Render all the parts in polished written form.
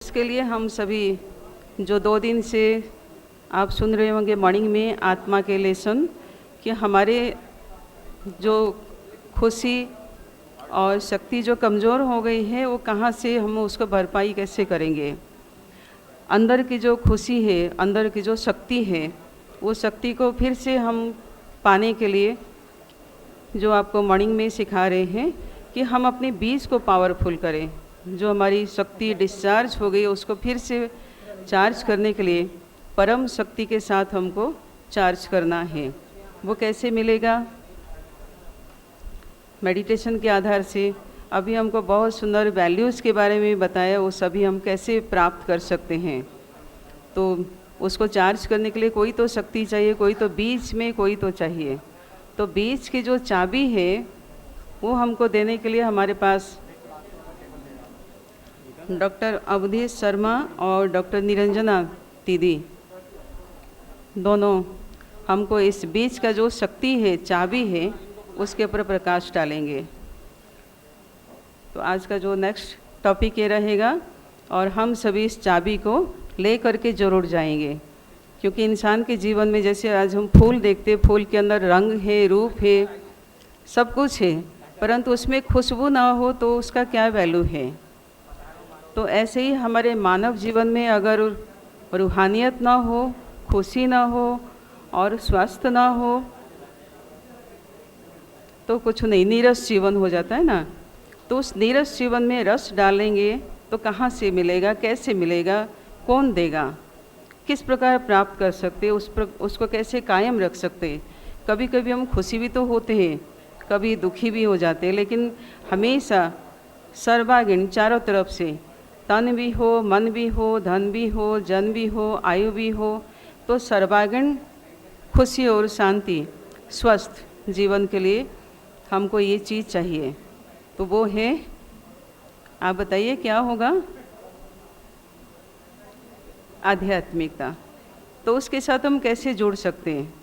उसके लिए हम सभी जो 2 दिन से आप सुन रहे होंगे मॉर्निंग में आत्मा के लेसन, कि हमारे जो खुशी और शक्ति जो कमज़ोर हो गई है वो कहाँ से हम उसको भरपाई कैसे करेंगे। अंदर की जो खुशी है, अंदर की जो शक्ति है, वो शक्ति को फिर से हम पाने के लिए जो आपको मॉर्निंग में सिखा रहे हैं कि हम अपने बीज को पावरफुल करें। जो हमारी शक्ति डिस्चार्ज हो गई उसको फिर से चार्ज करने के लिए परम शक्ति के साथ हमको चार्ज करना है। वो कैसे मिलेगा? मेडिटेशन के आधार से। अभी हमको बहुत सुंदर वैल्यूज़ के बारे में बताया, वो सभी हम कैसे प्राप्त कर सकते हैं। तो उसको चार्ज करने के लिए कोई तो शक्ति चाहिए, कोई तो बीज में कोई तो चाहिए। तो बीज की जो चाबी है वो हमको देने के लिए हमारे पास डॉक्टर अवधेश शर्मा और डॉक्टर निरंजना दीदी दोनों हमको इस बीज का जो शक्ति है, चाबी है, उसके ऊपर प्रकाश डालेंगे। तो आज का जो नेक्स्ट टॉपिक ये रहेगा और हम सभी इस चाबी को ले करके जरूर जाएंगे, क्योंकि इंसान के जीवन में जैसे आज हम फूल देखते, फूल के अंदर रंग है, रूप है, सब कुछ है, परंतु उसमें खुशबू ना हो तो उसका क्या वैल्यू है। तो ऐसे ही हमारे मानव जीवन में अगर रूहानियत ना हो, खुशी ना हो और स्वास्थ्य ना हो तो कुछ नहीं, नीरस जीवन हो जाता है ना। तो उस नीरस जीवन में रस डालेंगे तो कहाँ से मिलेगा, कैसे मिलेगा, कौन देगा, किस प्रकार प्राप्त कर सकते, उसको कैसे कायम रख सकते। कभी कभी हम खुशी भी तो होते हैं, कभी दुखी भी हो जाते हैं, लेकिन हमेशा सर्वांगीण चारों तरफ से तन भी हो, मन भी हो, धन भी हो, जन भी हो, आयु भी हो, तो सर्वांगीण खुशी और शांति, स्वस्थ जीवन के लिए हमको ये चीज़ चाहिए। तो वो है, आप बताइए क्या होगा? आध्यात्मिकता। तो उसके साथ हम कैसे जुड़ सकते हैं?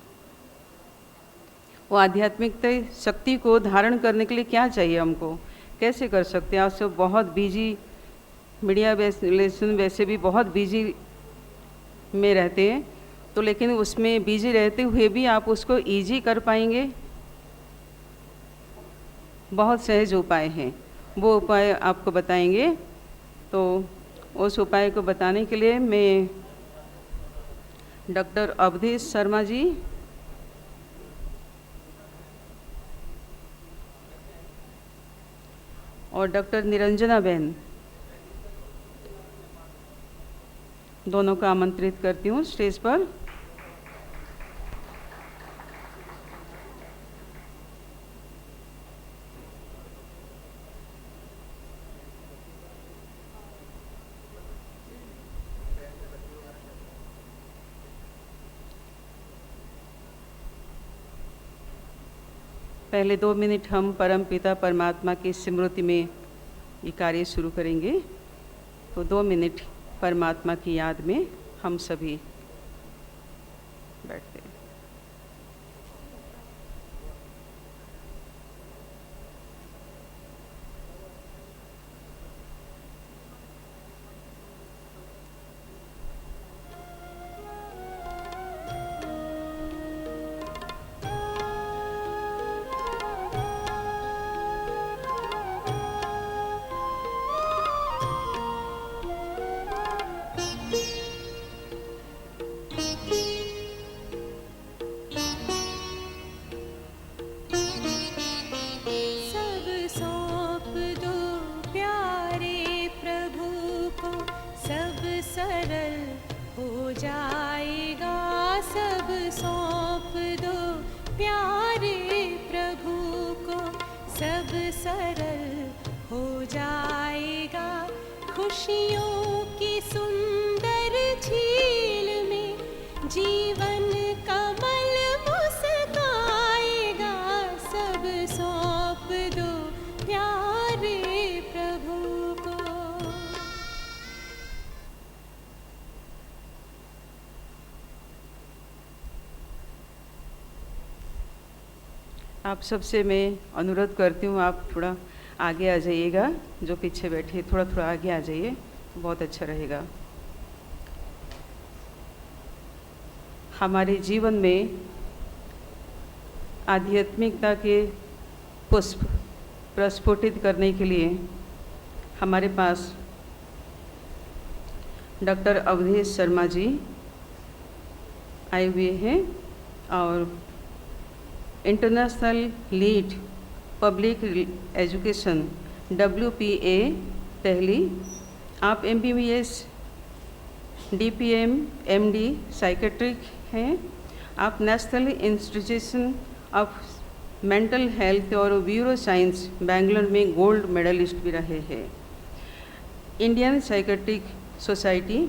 वो आध्यात्मिकता शक्ति को धारण करने के लिए क्या चाहिए हमको, कैसे कर सकते हैं? आप सब बहुत बिजी, मीडिया वैसे भी बहुत बिजी में रहते हैं, तो लेकिन उसमें बिजी रहते हुए भी आप उसको इजी कर पाएंगे? बहुत सहज उपाय हैं, वो उपाय आपको बताएंगे। तो उस उपाय को बताने के लिए मैं डॉक्टर अवधेश शर्मा जी और डॉक्टर निरंजना बहन दोनों को आमंत्रित करती हूँ स्टेज पर। पहले 2 मिनट हम परम पिता परमात्मा की स्मृति में ये कार्य शुरू करेंगे। तो 2 मिनट परमात्मा की याद में हम सभी बैठते हैं। खुशियों की सुंदर झील में जीवन कमल मुस्काएगा। सब सौंप दो प्यारे प्रभु को। आप सबसे मैं अनुरोध करती हूँ, आप थोड़ा आगे आ जाइएगा, जो पीछे बैठे थोड़ा थोड़ा आगे आ जाइए। बहुत अच्छा रहेगा। हमारे जीवन में आध्यात्मिकता के पुष्प प्रस्फुटित करने के लिए हमारे पास डॉक्टर अवधेश शर्मा जी आए हुए हैं और international lead public education WPA Delhi. आप MBBS DPM MD साइकेट्रिक हैं। आप national institution of mental health और न्यूरो साइंस बेंगलोर में गोल्ड मेडलिस्ट भी रहे हैं। Indian psychiatric society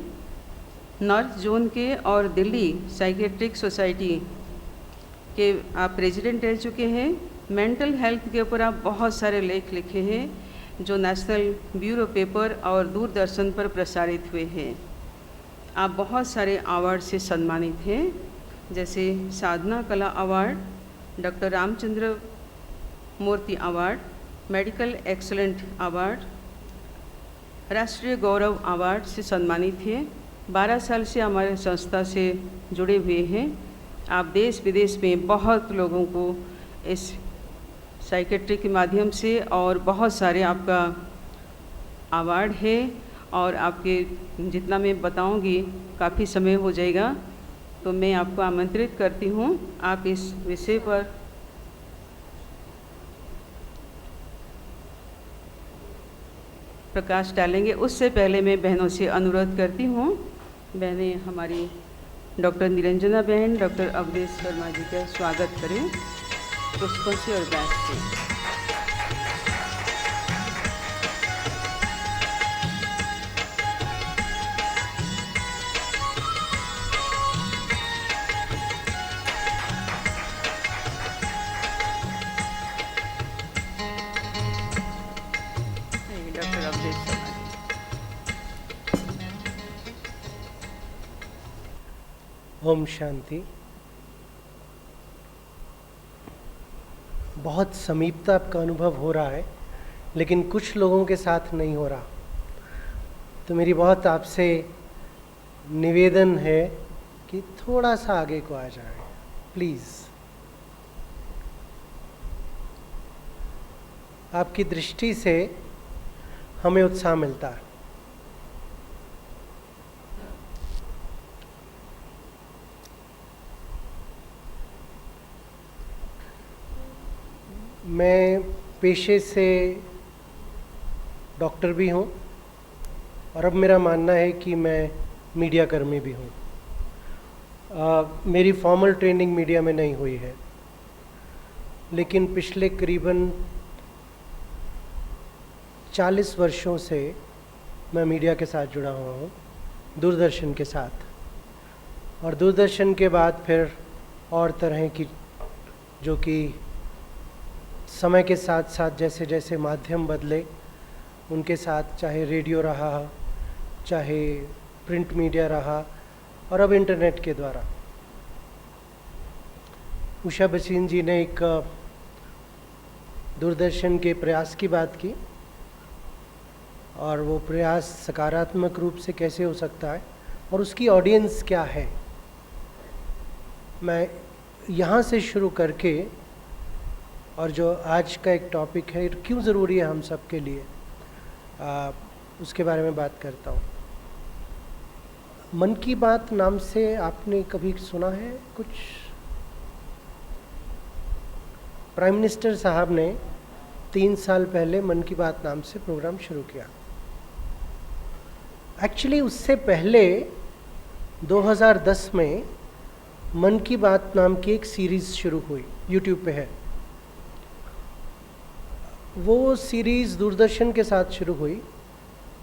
north zone के और दिल्ली साइकेट्रिक सोसाइटी के आप प्रेसिडेंट रह चुके हैं। मेंटल हेल्थ के ऊपर आप बहुत सारे लेख लिखे हैं जो नेशनल ब्यूरो पेपर और दूरदर्शन पर प्रसारित हुए हैं। आप बहुत सारे अवार्ड से सम्मानित हैं, जैसे साधना कला अवार्ड, डॉक्टर रामचंद्र मूर्ति अवार्ड, मेडिकल एक्सीलेंट अवार्ड, राष्ट्रीय गौरव अवार्ड से सम्मानित हैं। 12 साल से हमारे संस्था से जुड़े हुए हैं। आप देश विदेश में बहुत लोगों को इस साइकेट्री के माध्यम से और बहुत सारे आपका अवार्ड है और आपके जितना मैं बताऊंगी काफ़ी समय हो जाएगा, तो मैं आपको आमंत्रित करती हूँ आप इस विषय पर प्रकाश डालेंगे। उससे पहले मैं बहनों से अनुरोध करती हूँ, बहनें हमारी डॉक्टर निरंजना बहन डॉक्टर अवधेश शर्मा जी का स्वागत करें पुष्पों से और बैग से। डॉक्टर अवधेश शर्मा जी। ओम शांति। बहुत समीपता का अनुभव हो रहा है, लेकिन कुछ लोगों के साथ नहीं हो रहा। तो मेरी बहुत आपसे निवेदन है कि थोड़ा सा आगे को आ जाए प्लीज़। आपकी दृष्टि से हमें उत्साह मिलता है। मैं पेशे से डॉक्टर भी हूँ और अब मेरा मानना है कि मैं मीडिया कर्मी भी हूँ। मेरी फॉर्मल ट्रेनिंग मीडिया में नहीं हुई है, लेकिन पिछले करीबन 40 वर्षों से मैं मीडिया के साथ जुड़ा हुआ हूँ, दूरदर्शन के साथ। और दूरदर्शन के बाद फिर और तरह की जो कि समय के साथ साथ जैसे जैसे माध्यम बदले उनके साथ, चाहे रेडियो रहा, चाहे प्रिंट मीडिया रहा और अब इंटरनेट के द्वारा। उषा बसीन जी ने एक दूरदर्शन के प्रयास की बात की और वो प्रयास सकारात्मक रूप से कैसे हो सकता है और उसकी ऑडियंस क्या है। मैं यहाँ से शुरू करके और जो आज का एक टॉपिक है क्यों ज़रूरी है हम सब के लिए, उसके बारे में बात करता हूँ। मन की बात नाम से आपने कभी सुना है कुछ? प्राइम मिनिस्टर साहब ने 3 साल पहले मन की बात नाम से प्रोग्राम शुरू किया। एक्चुअली उससे पहले 2010 में मन की बात नाम की एक सीरीज़ शुरू हुई, यूट्यूब पे है। वो सीरीज़ दूरदर्शन के साथ शुरू हुई,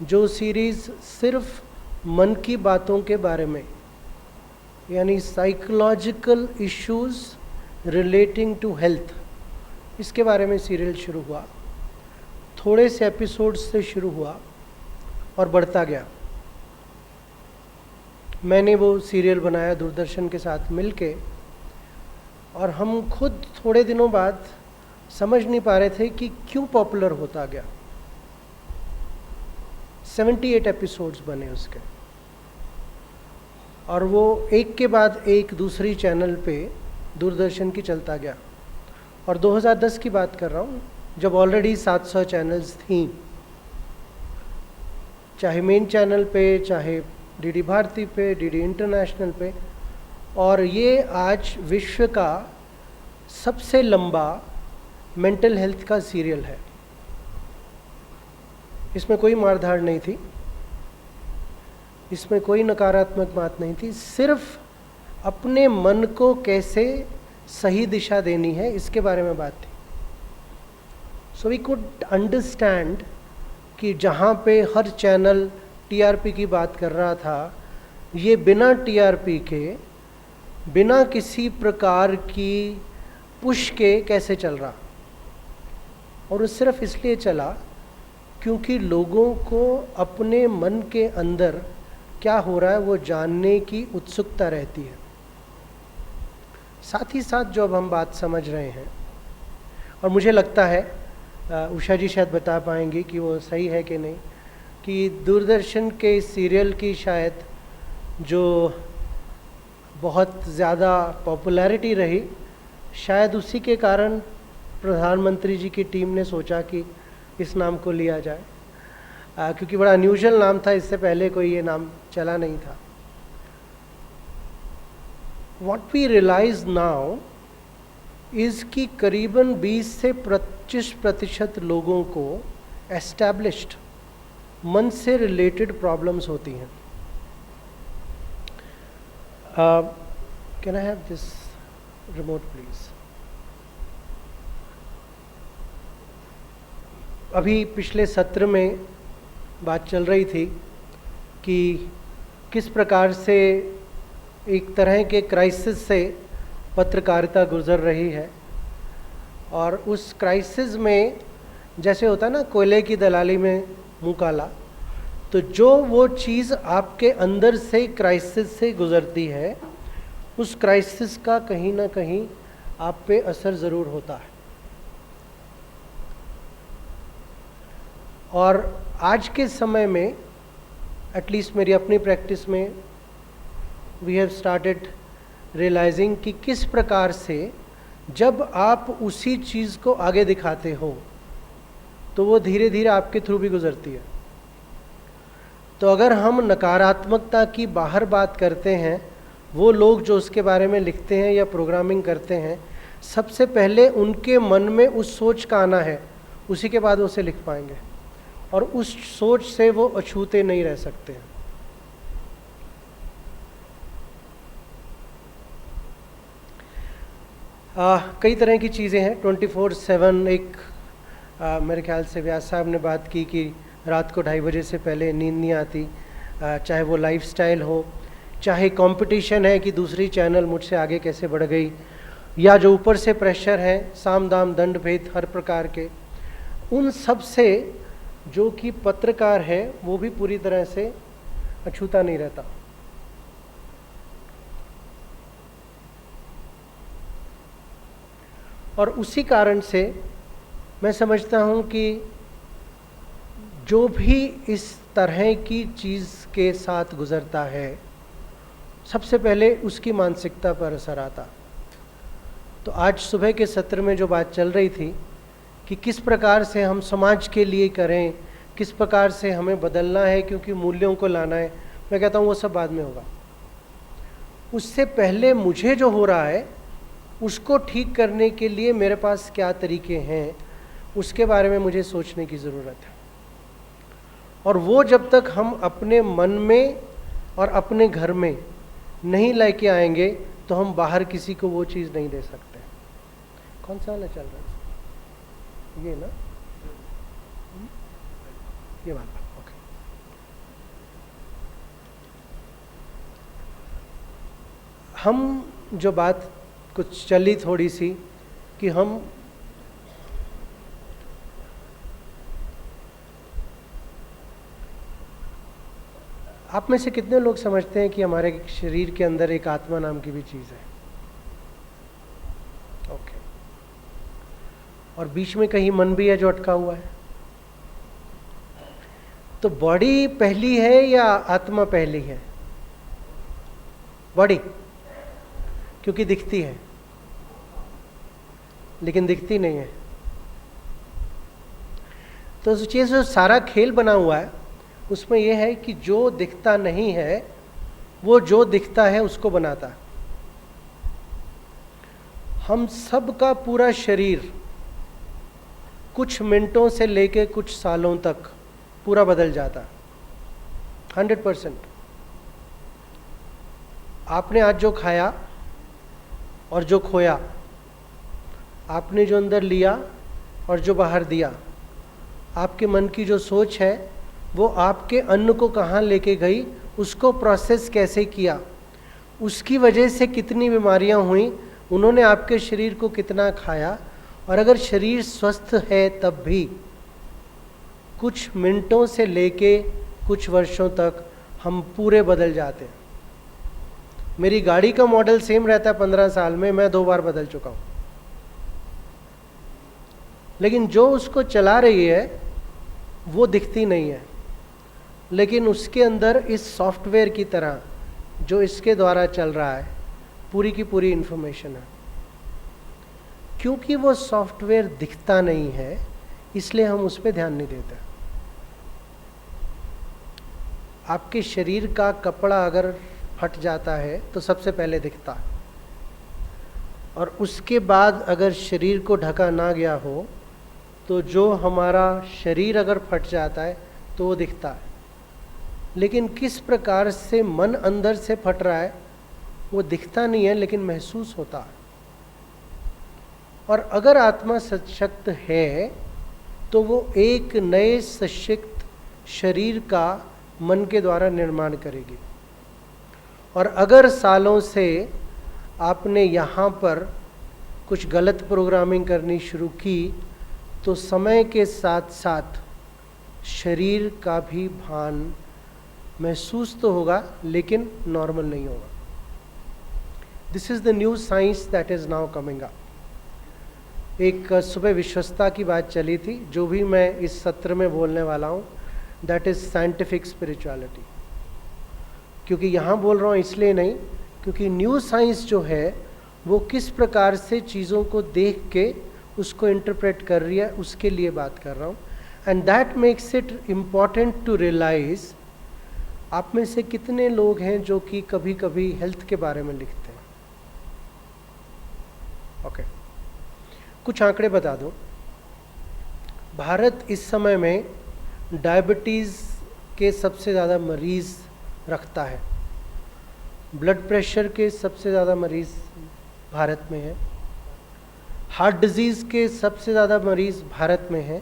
जो सीरीज़ सिर्फ मन की बातों के बारे में, यानी psychological issues relating to health, इसके बारे में सीरियल शुरू हुआ। थोड़े से एपिसोड्स से शुरू हुआ और बढ़ता गया। मैंने वो सीरियल बनाया दूरदर्शन के साथ मिलके, और हम खुद थोड़े दिनों बाद समझ नहीं पा रहे थे कि क्यों पॉपुलर होता गया। 78 एपिसोड्स बने उसके, और वो एक के बाद एक दूसरी चैनल पे दूरदर्शन की चलता गया। और 2010 की बात कर रहा हूँ, जब ऑलरेडी 700 चैनल्स थी, चाहे मेन चैनल पे, चाहे डीडी भारती पे, डीडी इंटरनेशनल पे। और ये आज विश्व का सबसे लंबा मेंटल हेल्थ का सीरियल है। इसमें कोई मारधाड़ नहीं थी, इसमें कोई नकारात्मक बात नहीं थी, सिर्फ अपने मन को कैसे सही दिशा देनी है इसके बारे में बात थी। सो वी कुड अंडरस्टैंड कि जहाँ पे हर चैनल टीआरपी की बात कर रहा था, ये बिना टीआरपी के, बिना किसी प्रकार की पुश के कैसे चल रहा। और वो सिर्फ इसलिए चला क्योंकि लोगों को अपने मन के अंदर क्या हो रहा है वो जानने की उत्सुकता रहती है। साथ ही साथ जो अब हम बात समझ रहे हैं, और मुझे लगता है उषा जी शायद बता पाएंगी कि वो सही है कि नहीं, कि दूरदर्शन के सीरियल की शायद जो बहुत ज़्यादा पॉपुलैरिटी रही, शायद उसी के कारण प्रधानमंत्री जी की टीम ने सोचा कि इस नाम को लिया जाए, क्योंकि बड़ा अनयूजुअल नाम था, इससे पहले कोई ये नाम चला नहीं था। What we realize now is कि करीबन 20 से 25% लोगों को established मन से रिलेटेड प्रॉब्लम्स होती हैं। Can I have this remote please? अभी पिछले सत्र में बात चल रही थी कि किस प्रकार से एक तरह के क्राइसिस से पत्रकारिता गुजर रही है, और उस क्राइसिस में जैसे होता है ना, कोयले की दलाली में मुंह काला, तो जो वो चीज़ आपके अंदर से क्राइसिस से गुजरती है, उस क्राइसिस का कहीं ना कहीं आप पे असर ज़रूर होता है। और आज के समय में, एटलीस्ट मेरी अपनी प्रैक्टिस में, वी हैव स्टार्टेड रियलाइजिंग कि किस प्रकार से जब आप उसी चीज़ को आगे दिखाते हो तो वो धीरे धीरे आपके थ्रू भी गुजरती है। तो अगर हम नकारात्मकता की बाहर बात करते हैं, वो लोग जो उसके बारे में लिखते हैं या प्रोग्रामिंग करते हैं, सबसे पहले उनके मन में उस सोच का आना है, उसी के बाद उसे लिख पाएंगे, और उस सोच से वो अछूते नहीं रह सकते हैं। कई तरह की चीज़ें हैं। 24/7 एक मेरे ख्याल से व्यास साहब ने बात की कि रात को 2:30 बजे से पहले नींद नहीं आती, चाहे वो लाइफस्टाइल हो, चाहे कंपटीशन है कि दूसरी चैनल मुझसे आगे कैसे बढ़ गई, या जो ऊपर से प्रेशर है, साम दाम दंड भेद हर प्रकार के, उन सब से जो कि पत्रकार है वो भी पूरी तरह से अछूता नहीं रहता। और उसी कारण से मैं समझता हूँ कि जो भी इस तरह की चीज़ के साथ गुज़रता है, सबसे पहले उसकी मानसिकता पर असर आता। तो आज सुबह के सत्र में जो बात चल रही थी कि किस प्रकार से हम समाज के लिए करें, किस प्रकार से हमें बदलना है क्योंकि मूल्यों को लाना है, मैं कहता हूँ वो सब बाद में होगा। उससे पहले मुझे जो हो रहा है उसको ठीक करने के लिए मेरे पास क्या तरीके हैं, उसके बारे में मुझे सोचने की ज़रूरत है। और वो जब तक हम अपने मन में और अपने घर में नहीं लेके आएंगे तो हम बाहर किसी को वो चीज़ नहीं दे सकते। कौन सा वाला चल रहा है? ये ना, ये वाला, ओके। हम जो बात कुछ चली थोड़ी सी कि हम आप में से कितने लोग समझते हैं कि हमारे शरीर के अंदर एक आत्मा नाम की भी चीज़ है? ओके। और बीच में कहीं मन भी है जो अटका हुआ है। तो बॉडी पहली है या आत्मा पहली है? बॉडी, क्योंकि दिखती है, लेकिन दिखती नहीं है। तो सोचिए, जो सारा खेल बना हुआ है उसमें यह है कि जो दिखता नहीं है वो जो दिखता है उसको बनाता है। हम सब का पूरा शरीर कुछ मिनटों से लेके कुछ सालों तक पूरा बदल जाता है, 100%। आपने आज जो खाया और जो खोया, आपने जो अंदर लिया और जो बाहर दिया, आपके मन की जो सोच है वो आपके अन्न को कहाँ लेके गई, उसको प्रोसेस कैसे किया, उसकी वजह से कितनी बीमारियां हुई, उन्होंने आपके शरीर को कितना खाया। और अगर शरीर स्वस्थ है तब भी कुछ मिनटों से लेके कुछ वर्षों तक हम पूरे बदल जाते हैं। मेरी गाड़ी का मॉडल सेम रहता है 15 साल में, मैं 2 बार बदल चुका हूँ। लेकिन जो उसको चला रही है वो दिखती नहीं है, लेकिन उसके अंदर इस सॉफ्टवेयर की तरह जो इसके द्वारा चल रहा है पूरी की पूरी इंफॉर्मेशन है। क्योंकि वो सॉफ्टवेयर दिखता नहीं है इसलिए हम उस पर ध्यान नहीं देते। आपके शरीर का कपड़ा अगर फट जाता है तो सबसे पहले दिखता है, और उसके बाद अगर शरीर को ढका ना गया हो तो जो हमारा शरीर अगर फट जाता है तो वो दिखता है। लेकिन किस प्रकार से मन अंदर से फट रहा है वो दिखता नहीं है, लेकिन महसूस होता है। और अगर आत्मा सशक्त है तो वो एक नए सशक्त शरीर का मन के द्वारा निर्माण करेगी। और अगर सालों से आपने यहाँ पर कुछ गलत प्रोग्रामिंग करनी शुरू की तो समय के साथ साथ शरीर का भी भान महसूस तो होगा लेकिन नॉर्मल नहीं होगा। This is the new science that is now coming up. एक सुबह विश्वस्ता की बात चली थी, जो भी मैं इस सत्र में बोलने वाला हूँ दैट इज साइंटिफिक स्पिरिचुअलिटी। क्योंकि यहाँ बोल रहा हूँ इसलिए नहीं, क्योंकि न्यू साइंस जो है वो किस प्रकार से चीज़ों को देख के उसको इंटरप्रेट कर रही है, उसके लिए बात कर रहा हूँ। And that makes it important to realise. आप में से कितने लोग हैं जो कि कभी कभी हेल्थ के बारे में लिखते हैं? ओके, कुछ आंकड़े बता दो। भारत इस समय में डायबिटीज़ के सबसे ज़्यादा मरीज़ रखता है, ब्लड प्रेशर के सबसे ज़्यादा मरीज़ भारत में है, हार्ट डिजीज़ के सबसे ज़्यादा मरीज़ भारत में हैं,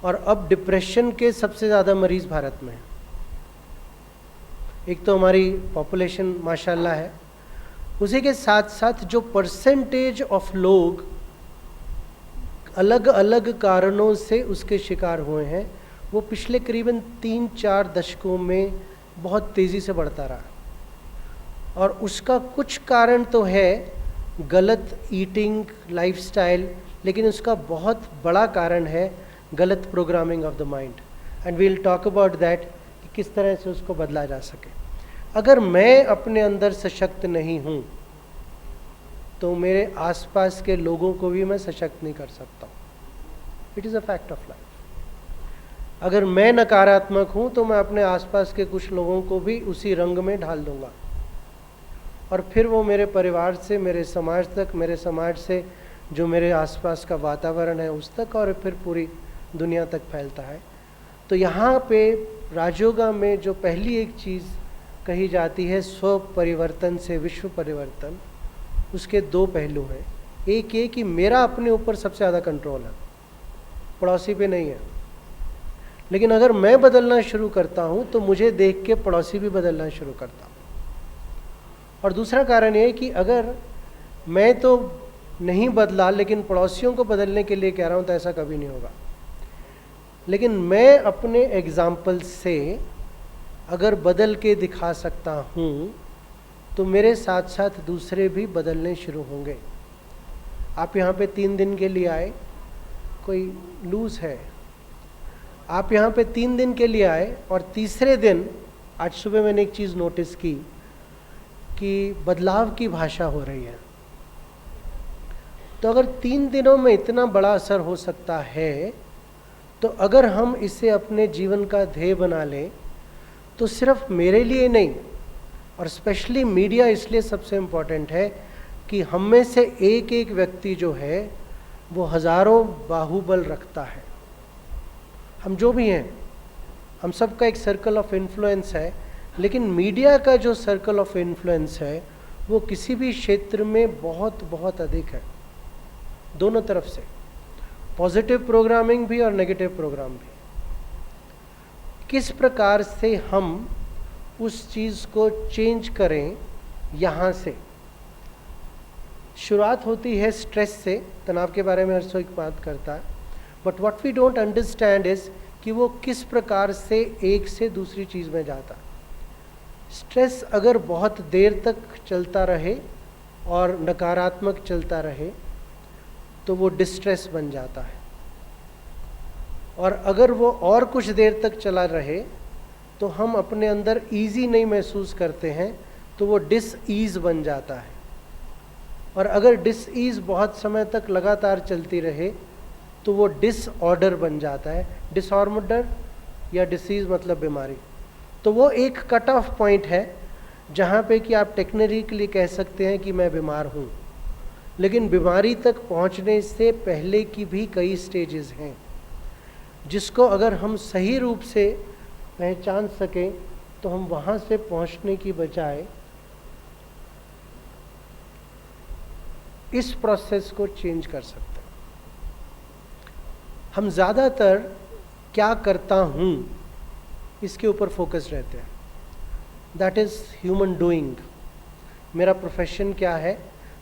और अब डिप्रेशन के सबसे ज़्यादा मरीज़ भारत में हैं। एक तो हमारी पॉपुलेशन माशाल्लाह है, उसी के साथ साथ जो परसेंटेज ऑफ लोग अलग अलग कारणों से उसके शिकार हुए हैं वो पिछले करीबन 3-4 दशकों में बहुत तेज़ी से बढ़ता रहा। और उसका कुछ कारण तो है गलत ईटिंग लाइफस्टाइल, लेकिन उसका बहुत बड़ा कारण है गलत programming of the mind. And we will talk about that कि किस तरह से उसको बदला जा सके। अगर मैं अपने अंदर सशक्त नहीं हूँ तो मेरे आसपास के लोगों को भी मैं सशक्त नहीं कर सकता। It is a fact of life. अगर मैं नकारात्मक हूँ तो मैं अपने आसपास के कुछ लोगों को भी उसी रंग में ढाल दूंगा, और फिर वो मेरे परिवार से मेरे समाज तक, मेरे समाज से जो मेरे आसपास का वातावरण है उस तक, और फिर पूरी दुनिया तक फैलता है। तो यहाँ पे राजयोगा में जो पहली एक चीज़ कही जाती है, स्व परिवर्तन से विश्व परिवर्तन, उसके 2 पहलू हैं। एक ये कि मेरा अपने ऊपर सबसे ज़्यादा कंट्रोल है, पड़ोसी पे नहीं है। लेकिन अगर मैं बदलना शुरू करता हूँ तो मुझे देख के पड़ोसी भी बदलना शुरू करता हूँ। और दूसरा कारण ये है कि अगर मैं तो नहीं बदला लेकिन पड़ोसियों को बदलने के लिए कह रहा हूँ तो ऐसा कभी नहीं होगा। लेकिन मैं अपने एग्जाम्पल से अगर बदल के दिखा सकता हूँ तो मेरे साथ साथ दूसरे भी बदलने शुरू होंगे। आप यहाँ पे 3 दिन के लिए आए, कोई लूज़ है, आप यहाँ पे 3 दिन के लिए आए और तीसरे दिन आज सुबह मैंने एक चीज़ नोटिस की कि बदलाव की भाषा हो रही है। तो अगर 3 दिनों में इतना बड़ा असर हो सकता है, तो अगर हम इसे अपने जीवन का ध्येय बना लें, तो सिर्फ मेरे लिए नहीं, और स्पेशली मीडिया इसलिए सबसे इम्पोर्टेंट है कि हम में से एक एक व्यक्ति जो है वो हजारों बाहुबल रखता है। हम जो भी हैं, हम सबका एक सर्कल ऑफ इन्फ्लुएंस है, लेकिन मीडिया का जो सर्कल ऑफ इन्फ्लुएंस है वो किसी भी क्षेत्र में बहुत बहुत अधिक है, दोनों तरफ से, पॉजिटिव प्रोग्रामिंग भी और नेगेटिव प्रोग्राम भी। किस प्रकार से हम उस चीज़ को चेंज करें, यहाँ से शुरुआत होती है स्ट्रेस से। तनाव के बारे में हर कोई बात करता है, but what we don't understand is कि वो किस प्रकार से एक से दूसरी चीज़ में जाता है। स्ट्रेस अगर बहुत देर तक चलता रहे और नकारात्मक चलता रहे तो वो डिस्ट्रेस बन जाता है, और अगर वो और कुछ देर तक चला रहे तो हम अपने अंदर ईजी नहीं महसूस करते हैं, तो वो डिसईज बन जाता है। और अगर डिसईज बहुत समय तक लगातार चलती रहे तो वो डिसऑर्डर बन जाता है। डिसऑर्डर या डिसीज मतलब बीमारी। तो वो एक कट ऑफ पॉइंट है जहाँ पे कि आप टेक्निकली कह सकते हैं कि मैं बीमार हूँ, लेकिन बीमारी तक पहुँचने से पहले की भी कई स्टेजेस हैं, जिसको अगर हम सही रूप से पहचान सकें तो हम वहाँ से पहुँचने की बजाय इस प्रोसेस को चेंज कर सकते हैं। हम ज़्यादातर क्या करता हूँ इसके ऊपर फोकस रहते हैं, दैट इज़ ह्यूमन डूइंग। मेरा प्रोफेशन क्या है,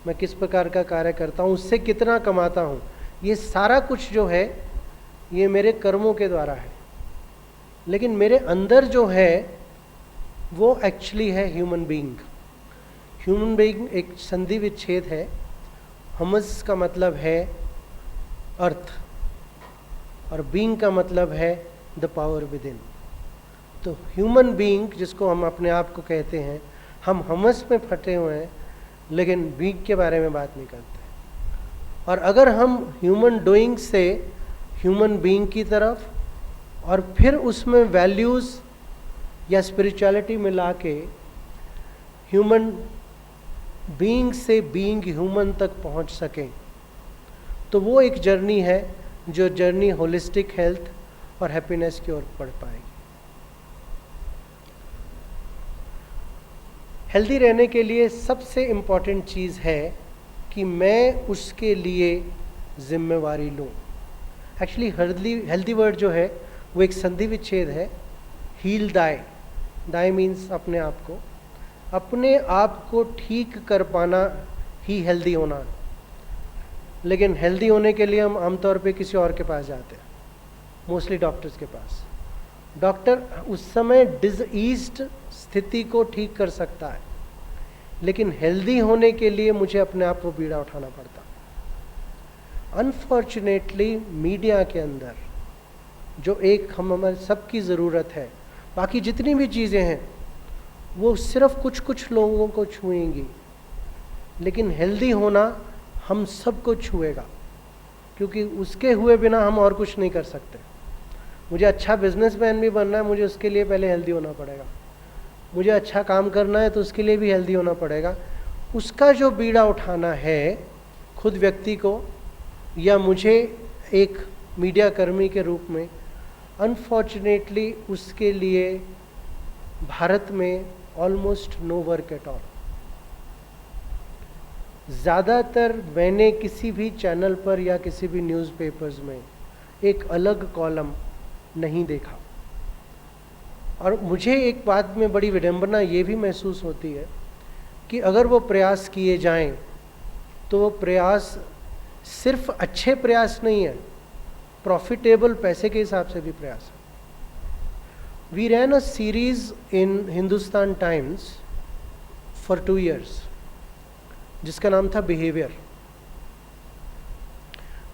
मैं किस प्रकार का कार्य करता हूँ, उससे कितना कमाता हूँ, ये सारा कुछ जो है ये मेरे कर्मों के द्वारा है। लेकिन मेरे अंदर जो है वो एक्चुअली है ह्यूमन बीइंग। ह्यूमन बीइंग एक संधि विच्छेद है। हमस का मतलब है अर्थ और बीइंग का मतलब है द पावर विद इन। तो ह्यूमन बीइंग जिसको हम अपने आप को कहते हैं, हम हमस में फटे हुए हैं लेकिन बीइंग के बारे में बात नहीं करते। और अगर हम ह्यूमन डूइंग से ह्यूमन बीइंग की तरफ और फिर उसमें वैल्यूज़ या स्पिरिचुअलिटी मिला के ह्यूमन बीइंग से बीइंग ह्यूमन तक पहुंच सकें, तो वो एक जर्नी है जो जर्नी होलिस्टिक हेल्थ और हैप्पीनेस की ओर बढ़ पाएगी। हेल्दी रहने के लिए सबसे इम्पॉर्टेंट चीज़ है कि मैं उसके लिए जिम्मेवारी लूँ। एक्चुअली हेल्दी वर्ड जो है वो एक संधि विच्छेद है। हील दाई, दाई मीन्स अपने आप को ठीक कर पाना ही हेल्दी होना। लेकिन हेल्दी होने के लिए हम आमतौर पे किसी और के पास जाते हैं, मोस्टली डॉक्टर्स के पास। डॉक्टर उस समय डिजीज्ड स्थिति को ठीक कर सकता है, लेकिन हेल्दी होने के लिए मुझे अपने आप को बीड़ा उठाना पड़ता। अनफॉर्चुनेटली मीडिया के अंदर जो एक हमारे सबकी ज़रूरत है, बाकी जितनी भी चीज़ें हैं वो सिर्फ कुछ लोगों को छुएंगी, लेकिन हेल्दी होना हम सबको छुएगा, क्योंकि उसके हुए बिना हम और कुछ नहीं कर सकते। मुझे अच्छा बिजनेसमैन भी बनना है, मुझे उसके लिए पहले हेल्दी होना पड़ेगा। मुझे अच्छा काम करना है तो उसके लिए भी हेल्दी होना पड़ेगा। उसका जो बीड़ा उठाना है खुद व्यक्ति को या मुझे एक मीडिया कर्मी के रूप में, अनफॉर्चुनेटली उसके लिए भारत में almost no work at all. ज़्यादातर मैंने किसी भी चैनल पर या किसी भी न्यूज़पेपर्स में एक अलग कॉलम नहीं देखा। और मुझे एक बात में बड़ी विडंबना ये भी महसूस होती है कि अगर वो प्रयास किए जाएं तो वो प्रयास सिर्फ अच्छे प्रयास नहीं है, प्रॉफिटेबल पैसे के हिसाब से भी प्रयास है। We ran a series in Hindustan Times for 2 years जिसका नाम था बिहेवियर।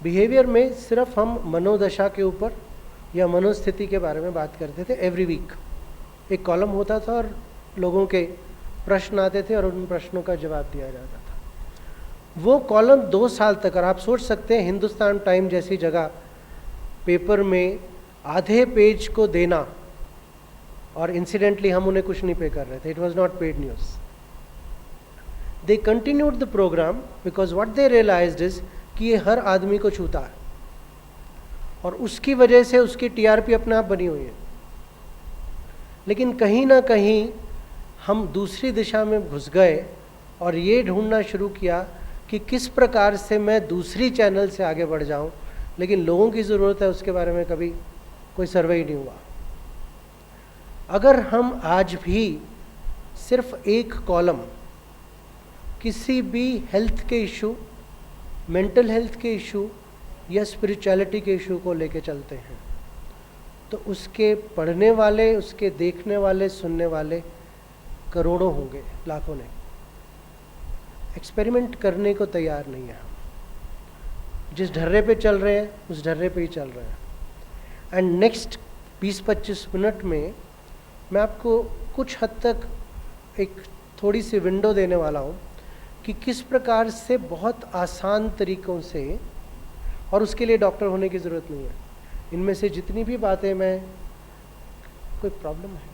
बिहेवियर में सिर्फ हम मनोदशा के ऊपर या मनोस्थिति के बारे में बात करते थे एवरी वीक। एक कॉलम होता था और लोगों के प्रश्न आते थे और उन प्रश्नों का जवाब दिया जाता था। वो कॉलम 2 साल तक, और आप सोच सकते हैं हिंदुस्तान टाइम जैसी जगह पेपर में आधे पेज को देना, और इंसिडेंटली हम उन्हें कुछ नहीं पे कर रहे थे, it was not paid news. They continued the programme because what they realised is कि ये हर आदमी को छूता है, और उसकी वजह से उसकी टीआरपी अपने आप बनी हुई है। लेकिन कहीं ना कहीं हम दूसरी दिशा में घुस गए और ये ढूंढना शुरू किया कि किस प्रकार से मैं दूसरी चैनल से आगे बढ़ जाऊं, लेकिन लोगों की ज़रूरत है उसके बारे में कभी कोई सर्वे ही नहीं हुआ। अगर हम आज भी सिर्फ एक कॉलम किसी भी हेल्थ के इशू, मेंटल हेल्थ के इशू या स्पिरिचुअलिटी के इशू को लेके चलते हैं, तो उसके पढ़ने वाले, उसके देखने वाले, सुनने वाले करोड़ों होंगे, लाखों नहीं। एक्सपेरिमेंट करने को तैयार नहीं है हम। जिस ढर्रे पे चल रहे हैं उस ढर्रे पे ही चल रहे हैं। एंड नेक्स्ट 20-25 मिनट में मैं आपको कुछ हद तक एक थोड़ी सी विंडो देने वाला हूँ कि किस प्रकार से बहुत आसान तरीक़ों से, और उसके लिए डॉक्टर होने की ज़रूरत नहीं है, इनमें से जितनी भी बातें मैं, कोई प्रॉब्लम है,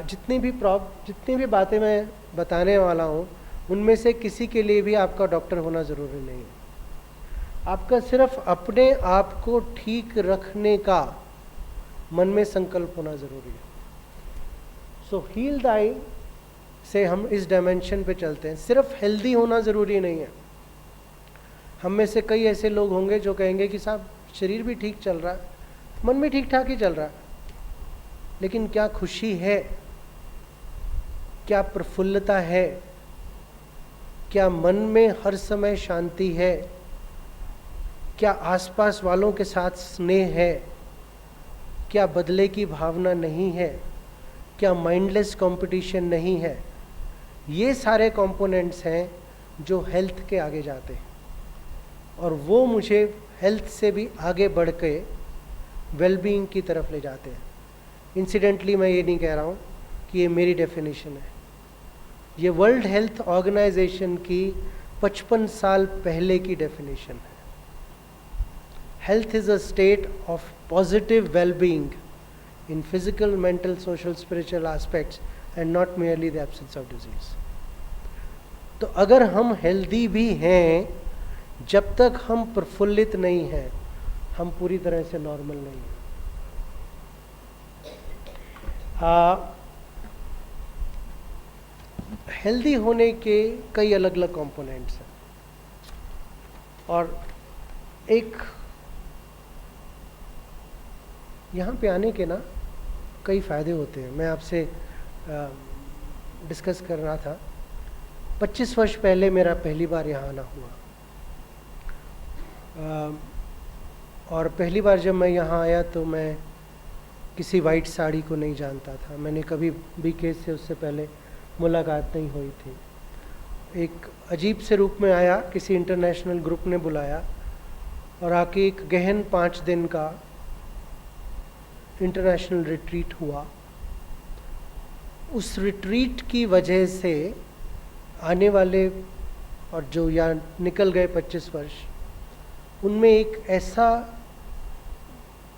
जितनी भी बातें मैं बताने वाला हूँ उनमें से किसी के लिए भी आपका डॉक्टर होना ज़रूरी नहीं है। आपका सिर्फ अपने आप को ठीक रखने का मन में संकल्प होना ज़रूरी है। सो हील दाई से हम इस डायमेंशन पे चलते हैं। सिर्फ हेल्दी होना ज़रूरी नहीं है। हम में से कई ऐसे लोग होंगे जो कहेंगे कि साहब शरीर भी ठीक चल रहा है, मन भी ठीक ठाक ही चल रहा है, लेकिन क्या खुशी है, क्या प्रफुल्लता है, क्या मन में हर समय शांति है, क्या आसपास वालों के साथ स्नेह है, क्या बदले की भावना नहीं है, क्या माइंडलेस कंपटीशन नहीं है। ये सारे कंपोनेंट्स हैं जो हेल्थ के आगे जाते हैं, और वो मुझे हेल्थ से भी आगे बढ़ के वेलबीइंग की तरफ ले जाते हैं। इंसिडेंटली मैं ये नहीं कह रहा हूँ कि ये मेरी डेफिनेशन है, ये वर्ल्ड हेल्थ ऑर्गेनाइजेशन की 55 साल पहले की डेफिनेशन है। Health is a state of positive wellbeing in physical, mental, social, spiritual aspects and not merely the absence of disease. तो अगर हम हेल्दी भी हैं, जब तक हम प्रफुल्लित नहीं हैं, हम पूरी तरह से नॉर्मल नहीं हैं। हेल्दी होने के कई अलग अलग कंपोनेंट्स हैं, और एक यहाँ पे आने के ना कई फ़ायदे होते हैं। मैं आपसे डिस्कस कर रहा था, 25 वर्ष पहले मेरा पहली बार यहाँ आना हुआ, और पहली बार जब मैं यहाँ आया तो मैं किसी वाइट साड़ी को नहीं जानता था। मैंने कभी बीके से उससे पहले मुलाकात नहीं हुई थी। एक अजीब से रूप में आया, किसी इंटरनेशनल ग्रुप ने बुलाया और आके एक गहन 5 दिन का इंटरनेशनल रिट्रीट हुआ। उस रिट्रीट की वजह से आने वाले और जो यहाँ निकल गए 25 वर्ष, उनमें एक ऐसा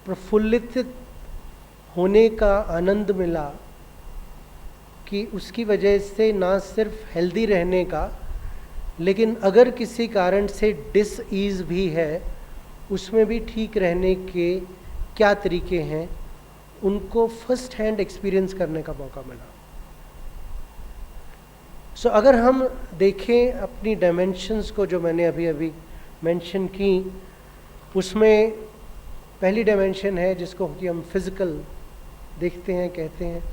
प्रफुल्लित होने का आनंद मिला कि उसकी वजह से ना सिर्फ हेल्दी रहने का, लेकिन अगर किसी कारण से डिसईज भी है, उसमें भी ठीक रहने के क्या तरीके हैं, उनको फर्स्ट हैंड एक्सपीरियंस करने का मौका मिला। सो अगर हम देखें अपनी डायमेंशंस को जो मैंने अभी अभी मेंशन की, उसमें पहली डायमेंशन है जिसको कि हम फिज़िकल देखते हैं, कहते हैं।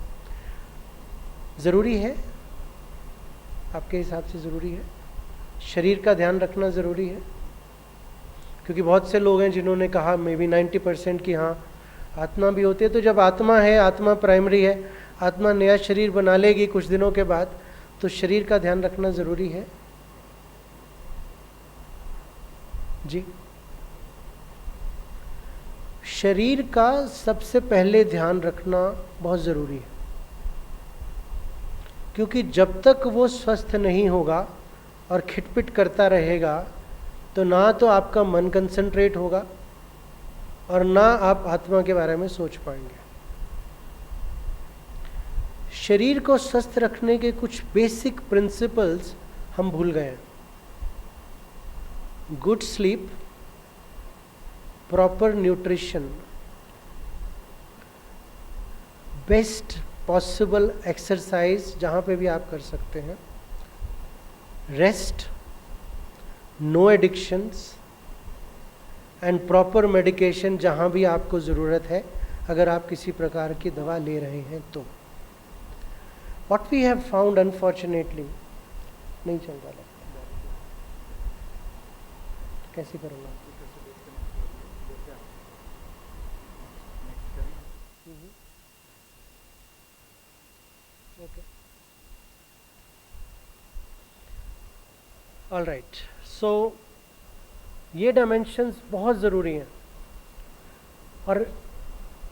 ज़रूरी है, आपके हिसाब से ज़रूरी है। शरीर का ध्यान रखना ज़रूरी है, क्योंकि बहुत से लोग हैं जिन्होंने कहा मे बी 90% की हाँ आत्मा भी होती है। तो जब आत्मा है, आत्मा प्राइमरी है, आत्मा नया शरीर बना लेगी कुछ दिनों के बाद, तो शरीर का ध्यान रखना ज़रूरी है। जी, शरीर का सबसे पहले ध्यान रखना बहुत ज़रूरी है, क्योंकि जब तक वो स्वस्थ नहीं होगा और खिटपिट करता रहेगा तो ना तो आपका मन कंसंट्रेट होगा और ना आप आत्मा के बारे में सोच पाएंगे। शरीर को स्वस्थ रखने के कुछ बेसिक प्रिंसिपल्स हम भूल गए हैं। Good sleep, proper nutrition, best possible exercise जहाँ पे भी आप कर सकते हैं, rest, no addictions and proper medication जहाँ भी आपको ज़रूरत है, अगर आप किसी प्रकार की दवा ले रहे हैं तो। What we have found unfortunately, नहीं चल रहा लगता, कैसे करूँगा? Okay. All right. So ये डायमेंशंस बहुत ज़रूरी हैं। और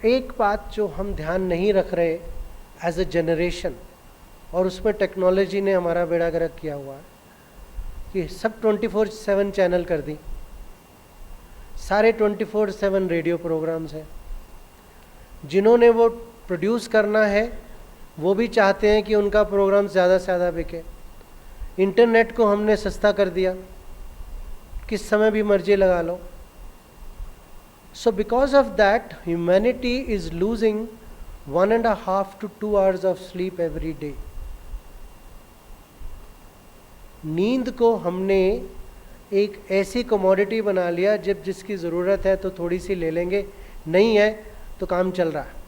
एक बात जो हम ध्यान नहीं रख रहे एज अ जनरेशन, और उसमें टेक्नोलॉजी ने हमारा बेड़ा गर्क किया हुआ है कि सब 24/7 चैनल कर दी, सारे 24/7 रेडियो प्रोग्राम्स हैं। जिन्होंने वो प्रोड्यूस करना है वो भी चाहते हैं कि उनका प्रोग्राम ज़्यादा से ज़्यादा बिके। इंटरनेट को हमने सस्ता कर दिया, किस समय भी मर्जी लगा लो। So because of that humanity is losing 1.5 to 2 hours of sleep every day. नींद को हमने एक ऐसी कमोडिटी बना लिया, जब जिसकी ज़रूरत है तो थोड़ी सी ले लेंगे, नहीं है तो काम चल रहा है।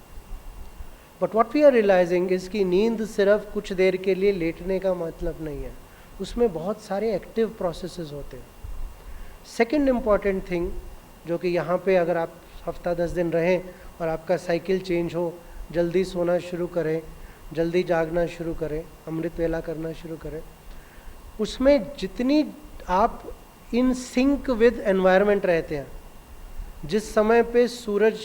But what we are realising is कि नींद सिर्फ कुछ देर के लिए लेटने का मतलब नहीं है, उसमें बहुत सारे एक्टिव प्रोसेसेस होते हैं। सेकेंड इम्पॉर्टेंट थिंग जो कि यहाँ पे अगर आप हफ्ता 10 दिन रहें और आपका साइकिल चेंज हो, जल्दी सोना शुरू करें, जल्दी जागना शुरू करें, अमृत वेला करना शुरू करें, उसमें जितनी आप इन सिंक विद एनवायरनमेंट रहते हैं, जिस समय पे सूरज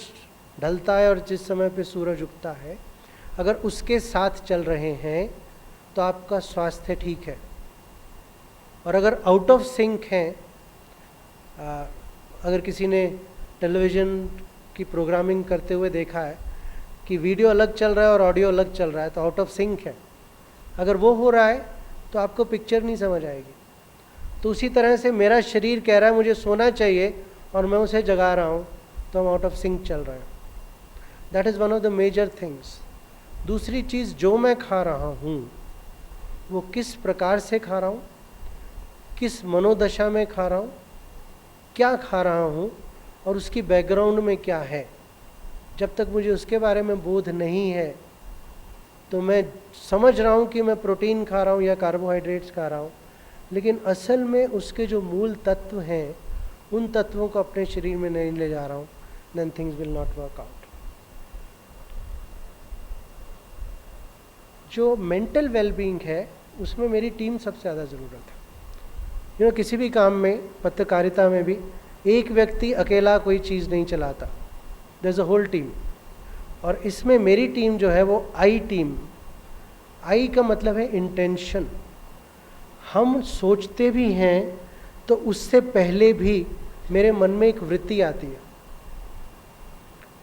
ढलता है और जिस समय पे सूरज उगता है, अगर उसके साथ चल रहे हैं तो आपका स्वास्थ्य ठीक है। और अगर आउट ऑफ सिंक हैं, अगर किसी ने टेलीविज़न की प्रोग्रामिंग करते हुए देखा है कि वीडियो अलग चल रहा है और ऑडियो अलग चल रहा है, तो आउट ऑफ सिंक है। अगर वो हो रहा है तो आपको पिक्चर नहीं समझ आएगी। तो उसी तरह से मेरा शरीर कह रहा है मुझे सोना चाहिए और मैं उसे जगा रहा हूँ, तो हम आउट ऑफ सिंक चल रहे हैं। That is one of the major things. दूसरी चीज़, जो मैं खा रहा हूँ वो किस प्रकार से खा रहा हूँ, किस मनोदशा में खा रहा हूँ, क्या खा रहा हूँ और उसकी बैकग्राउंड में क्या है। जब तक मुझे उसके बारे में बोध नहीं है तो मैं समझ रहा हूँ कि मैं प्रोटीन खा रहा हूँ या कार्बोहाइड्रेट्स खा रहा हूँ, लेकिन असल में उसके जो मूल तत्व हैं उन तत्वों को अपने शरीर में नहीं ले जा रहा हूँ, then things will not work out. जो मेंटल वेलबींग है उसमें मेरी टीम सबसे ज़्यादा ज़रूरत है। किसी भी काम में, पत्रकारिता में भी, एक व्यक्ति अकेला कोई चीज़ नहीं चलाता, there is a whole team. और इसमें मेरी टीम जो है वो आई टीम। आई का मतलब है इंटेंशन। हम सोचते भी हैं तो उससे पहले भी मेरे मन में एक वृत्ति आती है,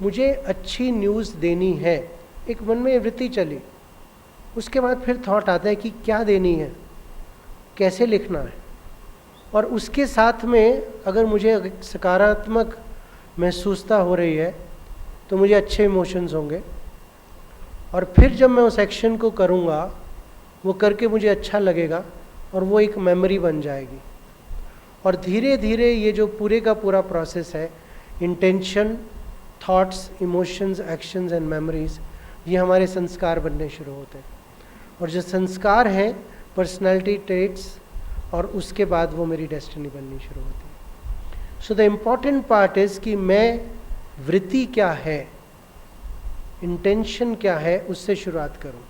मुझे अच्छी न्यूज़ देनी है, एक मन में वृत्ति चली। उसके बाद फिर थॉट आता है कि क्या देनी है, कैसे लिखना है, और उसके साथ में अगर मुझे सकारात्मक महसूसता हो रही है तो मुझे अच्छे इमोशंस होंगे, और फिर जब मैं उस एक्शन को करूँगा वो करके मुझे अच्छा लगेगा और वो एक मेमोरी बन जाएगी। और धीरे धीरे ये जो पूरे का पूरा प्रोसेस है, intention, thoughts, emotions, actions and memories, ये हमारे संस्कार बनने शुरू होते हैं। और जो संस्कार हैं पर्सनैलिटी ट्रेट्स, और उसके बाद वो मेरी डेस्टिनी बननी शुरू होती है। So the important part is कि मैं वृत्ति क्या है, इंटेंशन क्या है, उससे शुरुआत करूं।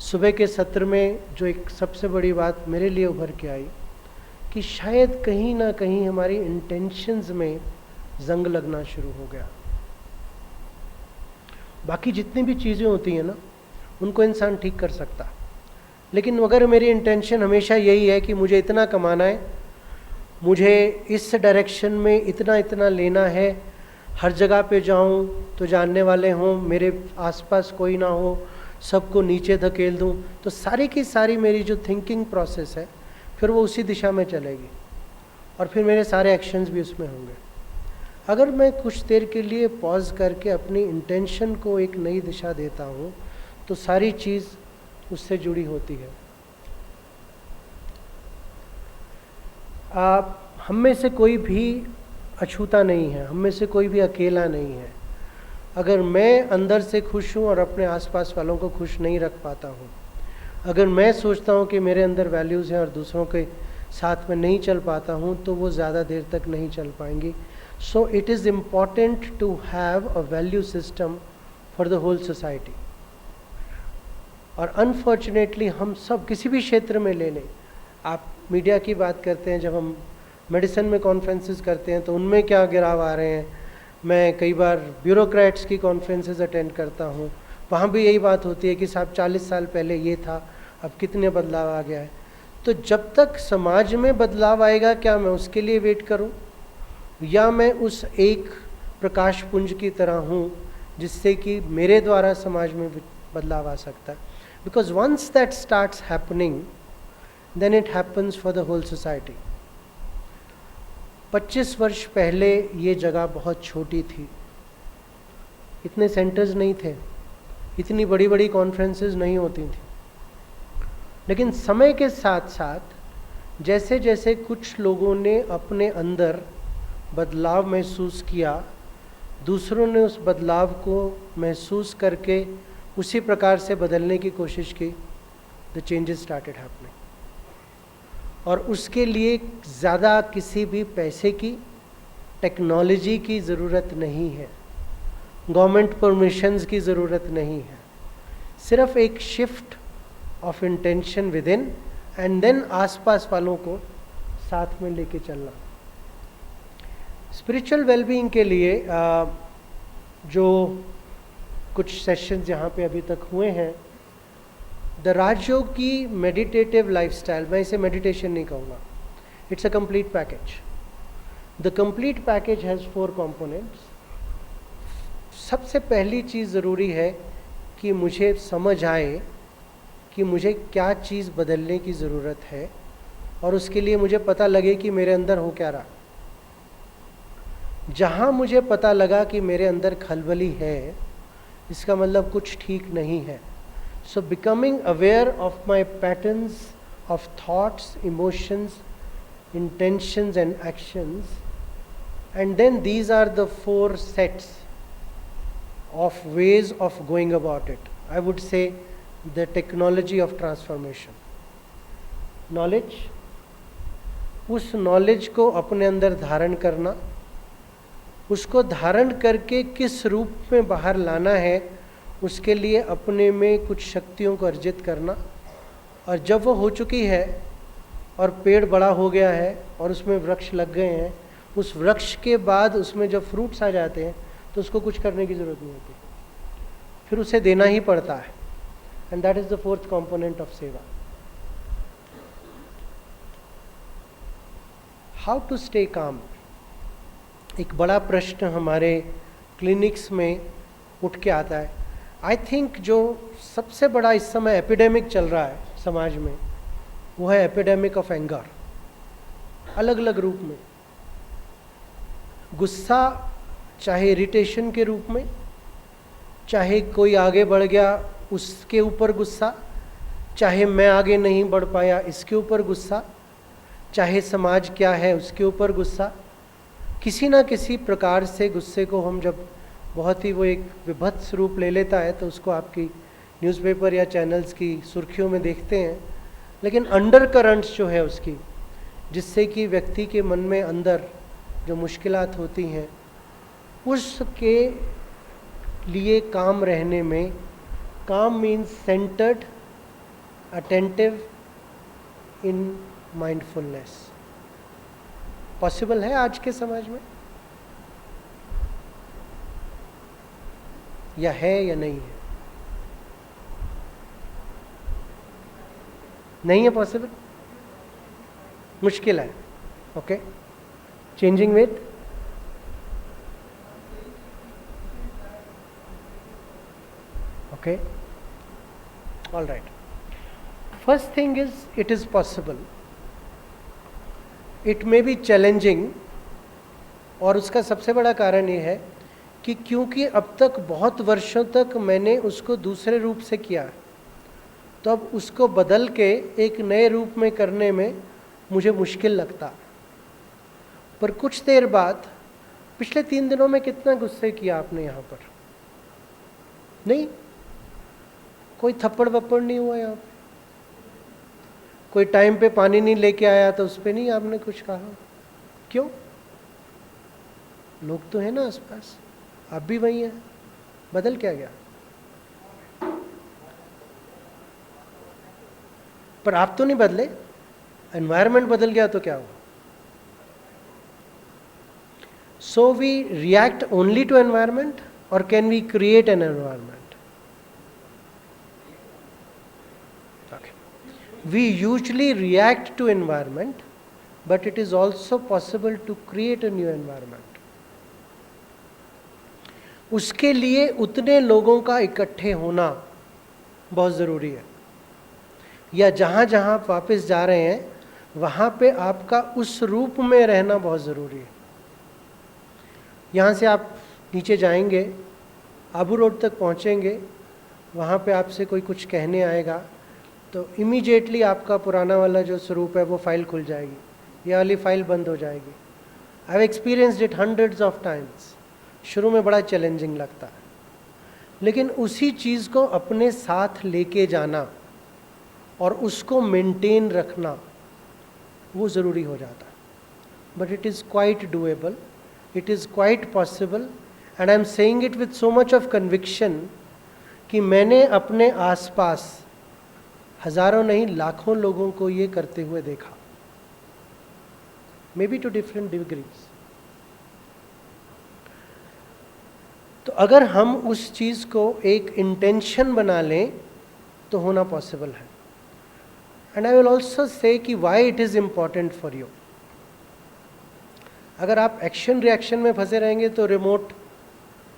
सुबह के सत्र में जो एक सबसे बड़ी बात मेरे लिए उभर के आई कि शायद कहीं ना कहीं हमारी इंटेंशंस में जंग लगना शुरू हो गया। बाकी जितनी भी चीज़ें होती हैं ना, उनको इंसान ठीक कर सकता, लेकिन अगर मेरी इंटेंशन हमेशा यही है कि मुझे इतना कमाना है, मुझे इस डायरेक्शन में इतना इतना लेना है, हर जगह पे जाऊं तो जानने वाले हों, मेरे आसपास कोई ना हो, सबको नीचे धकेल दूं, तो सारी की सारी मेरी जो थिंकिंग प्रोसेस है फिर वो उसी दिशा में चलेगी और फिर मेरे सारे एक्शंस भी उसमें होंगे। अगर मैं कुछ देर के लिए पॉज करके अपनी इंटेंशन को एक नई दिशा देता हूँ तो सारी चीज़ उससे जुड़ी होती है। हम में से कोई भी अछूता नहीं है, हम में से कोई भी अकेला नहीं है। अगर मैं अंदर से खुश हूँ और अपने आसपास वालों को खुश नहीं रख पाता हूँ, अगर मैं सोचता हूँ कि मेरे अंदर वैल्यूज़ हैं और दूसरों के साथ में नहीं चल पाता हूँ, तो वो ज़्यादा देर तक नहीं चल पाएंगी। So it is important to have a value system for the whole society. और अनफॉर्चुनेटली हम सब किसी भी क्षेत्र में ले लें, आप मीडिया की बात करते हैं, जब हम मेडिसिन में कॉन्फ्रेंसेस करते हैं तो उनमें क्या गिराव आ रहे हैं। मैं कई बार ब्यूरोक्रेट्स की कॉन्फ्रेंसेस अटेंड करता हूँ, वहाँ भी यही बात होती है कि साहब 40 साल पहले ये था, अब कितने बदलाव आ गया है। तो जब तक समाज में बदलाव आएगा, क्या मैं उसके लिए वेट करूँ, या मैं उस एक प्रकाश पुंज की तरह हूँ जिससे कि मेरे द्वारा समाज में बदलाव आ सकता है। Because once that starts happening, then it happens for the whole society. 25 वर्ष पहले ये जगह बहुत छोटी थी, इतने सेंटर्स नहीं थे, इतनी बड़ी बड़ी कॉन्फ्रेंसेस नहीं होती थी। लेकिन समय के साथ साथ जैसे जैसे कुछ लोगों ने अपने अंदर बदलाव महसूस किया, दूसरों ने उस बदलाव को महसूस करके उसी प्रकार से बदलने की कोशिश की, द चेंजेस स्टार्टेड हैपनिंग। और उसके लिए ज़्यादा किसी भी पैसे की, टेक्नोलॉजी की ज़रूरत नहीं है, गवर्नमेंट परमिशंस की ज़रूरत नहीं है। सिर्फ एक shift of intention within and then आसपास वालों को साथ में लेके चलना। स्पिरिचुअल वेलबीइंग के लिए जो कुछ सेशंस यहाँ पे अभी तक हुए हैं, द राजयोग की मेडिटेटिव लाइफस्टाइल, मैं इसे मेडिटेशन नहीं कहूँगा, it's a complete package. The complete package has 4 components. सबसे पहली चीज़ ज़रूरी है कि मुझे समझ आए कि मुझे क्या चीज़ बदलने की ज़रूरत है, और उसके लिए मुझे पता लगे कि मेरे अंदर हो क्या रहा। जहाँ मुझे पता लगा कि मेरे अंदर खलबली है, इसका मतलब कुछ ठीक नहीं है। So becoming aware of my patterns of thoughts, emotions, intentions and actions, and then these are the 4 sets of ways of going about it. I would say the technology of transformation. Knowledge, उस knowledge को अपने अंदर धारण करना, उसको धारण करके किस रूप में बाहर लाना है, उसके लिए अपने में कुछ शक्तियों को अर्जित करना। और जब वो हो चुकी है और पेड़ बड़ा हो गया है और उसमें वृक्ष लग गए हैं, उस वृक्ष के बाद उसमें जब फ्रूट्स आ जाते हैं तो उसको कुछ करने की ज़रूरत नहीं होती, फिर उसे देना ही पड़ता है। And that is the 4th component of सेवा। हाउ टू स्टे काम, एक बड़ा प्रश्न हमारे क्लिनिक्स में उठ के आता है। आई थिंक जो सबसे बड़ा इस समय एपिडेमिक चल रहा है समाज में, वो है एपिडेमिक ऑफ एंगर। अलग अलग रूप में गुस्सा, चाहे इरिटेशन के रूप में, चाहे कोई आगे बढ़ गया उसके ऊपर गुस्सा, चाहे मैं आगे नहीं बढ़ पाया इसके ऊपर गुस्सा, चाहे समाज क्या है उसके ऊपर गुस्सा। किसी ना किसी प्रकार से गुस्से को हम जब बहुत ही वो एक विभत्स रूप ले लेता है तो उसको आपकी न्यूज़पेपर या चैनल्स की सुर्खियों में देखते हैं। लेकिन अंडर करंट्स जो है उसकी, जिससे कि व्यक्ति के मन में अंदर जो मुश्किलात होती हैं, उसके लिए काम रहने में, काम means centred, attentive in mindfulness, possible है आज के समाज में? या है या नहीं है? नहीं है पॉसिबल, मुश्किल है. Okay, changing with okay, all right. First thing is it is possible. It may be challenging, और उसका सबसे बड़ा कारण ये है कि क्योंकि अब तक बहुत वर्षों तक मैंने उसको दूसरे रूप से किया, तो अब उसको बदल के एक नए रूप में करने में मुझे मुश्किल लगता. पर कुछ देर बाद, पिछले 3 दिनों में कितना गुस्से किया आपने यहाँ पर? नहीं, कोई थप्पड़ वप्पड़ नहीं हुआ यहाँ पे, कोई टाइम पे पानी नहीं लेके आया तो उस पर नहीं आपने कुछ कहा. क्यों? लोग तो हैं ना आसपास, आप भी वही हैं. बदल क्या गया? पर आप तो नहीं बदले, एनवायरनमेंट बदल गया तो क्या हुआ? So we react only to environment, और can we create an environment? We usually react to environment, but it is also possible to create a new environment. उसके लिए उतने लोगों का इकट्ठे होना बहुत ज़रूरी है, या जहाँ जहाँ आप वापस जा रहे हैं वहाँ पे आपका उस रूप में रहना बहुत ज़रूरी है. यहाँ से आप नीचे जाएंगे, आबू रोड तक पहुँचेंगे, वहाँ पे आपसे कोई कुछ कहने आएगा तो इमीडिएटली आपका पुराना वाला जो स्वरूप है वो फाइल खुल जाएगी, ये वाली फाइल बंद हो जाएगी. I have experienced it hundreds of times. शुरू में बड़ा चैलेंजिंग लगता है, लेकिन उसी चीज़ को अपने साथ लेके जाना और उसको मेंटेन रखना वो ज़रूरी हो जाता है. But it is quite doable, it is quite possible, and I am saying it with so much of conviction कि मैंने अपने आसपास हजारों नहीं लाखों लोगों को ये करते हुए देखा, maybe to different degrees. तो अगर हम उस चीज़ को एक इंटेंशन बना लें तो होना पॉसिबल है. And I will also say कि why it is important for you. अगर आप एक्शन रिएक्शन में फंसे रहेंगे तो रिमोट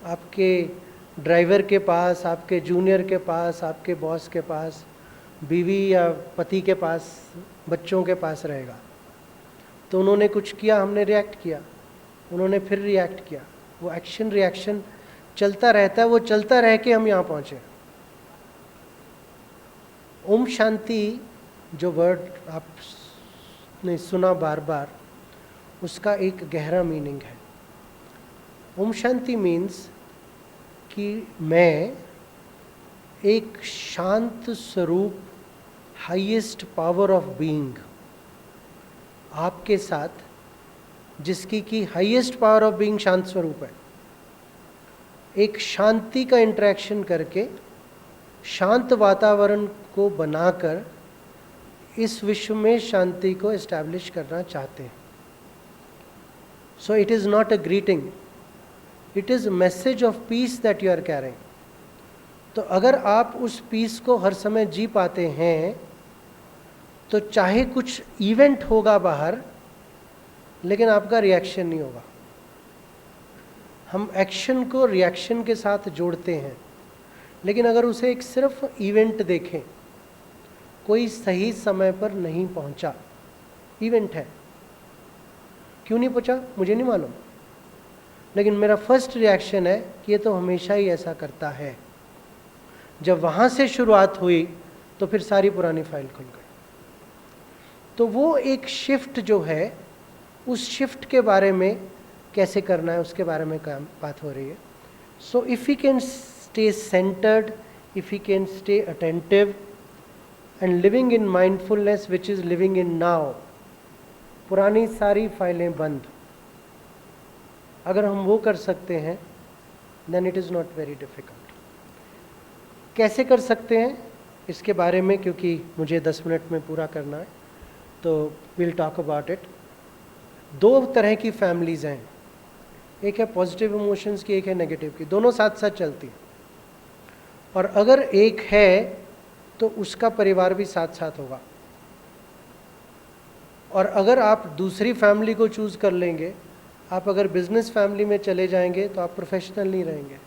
आपके ड्राइवर के पास, आपके जूनियर के पास, आपके बॉस के पास, बीवी या पति के पास, बच्चों के पास रहेगा. तो उन्होंने कुछ किया, हमने रिएक्ट किया, उन्होंने फिर रिएक्ट किया, वो एक्शन रिएक्शन चलता रहता है. वो चलता रह के हम यहाँ पहुँचे. ओम शांति जो वर्ड आपने सुना बार बार, उसका एक गहरा मीनिंग है. ओम शांति मीन्स कि मैं एक शांत स्वरूप, हाईएस्ट पावर ऑफ बीइंग आपके साथ, जिसकी की हाईएस्ट पावर ऑफ बीइंग शांत स्वरूप है, एक शांति का इंटरेक्शन करके शांत वातावरण को बनाकर इस विश्व में शांति को एस्टैब्लिश करना चाहते हैं. So it is not a greeting, it is message of peace that you are carrying. तो अगर आप उस पीस को हर समय जी पाते हैं तो चाहे कुछ इवेंट होगा बाहर, लेकिन आपका रिएक्शन नहीं होगा. हम एक्शन को रिएक्शन के साथ जोड़ते हैं, लेकिन अगर उसे एक सिर्फ इवेंट देखें, कोई सही समय पर नहीं पहुंचा, इवेंट है, क्यों नहीं पहुंचा मुझे नहीं मालूम, लेकिन मेरा फर्स्ट रिएक्शन है कि ये तो हमेशा ही ऐसा करता है. जब वहाँ से शुरुआत हुई तो फिर सारी पुरानी फाइल खुल गई. तो वो एक शिफ्ट जो है, उस शिफ्ट के बारे में कैसे करना है उसके बारे में बात हो रही है. So if you can stay centred, if you can stay attentive and living in mindfulness which is living in now, पुरानी सारी फाइलें बंद, अगर हम वो कर सकते हैं then it is not very difficult. कैसे कर सकते हैं इसके बारे में, क्योंकि मुझे 10 मिनट में पूरा करना है, तो विल टॉक अबाउट इट. 2 तरह की फैमिलीज़ हैं, एक है पॉजिटिव इमोशंस की, एक है नेगेटिव की, दोनों साथ साथ चलती हैं. और अगर एक है तो उसका परिवार भी साथ साथ होगा। और अगर आप दूसरी फैमिली को चूज़ कर लेंगे, आप अगर बिजनेस फैमिली में चले जाएंगे तो आप प्रोफेशनल नहीं रहेंगे।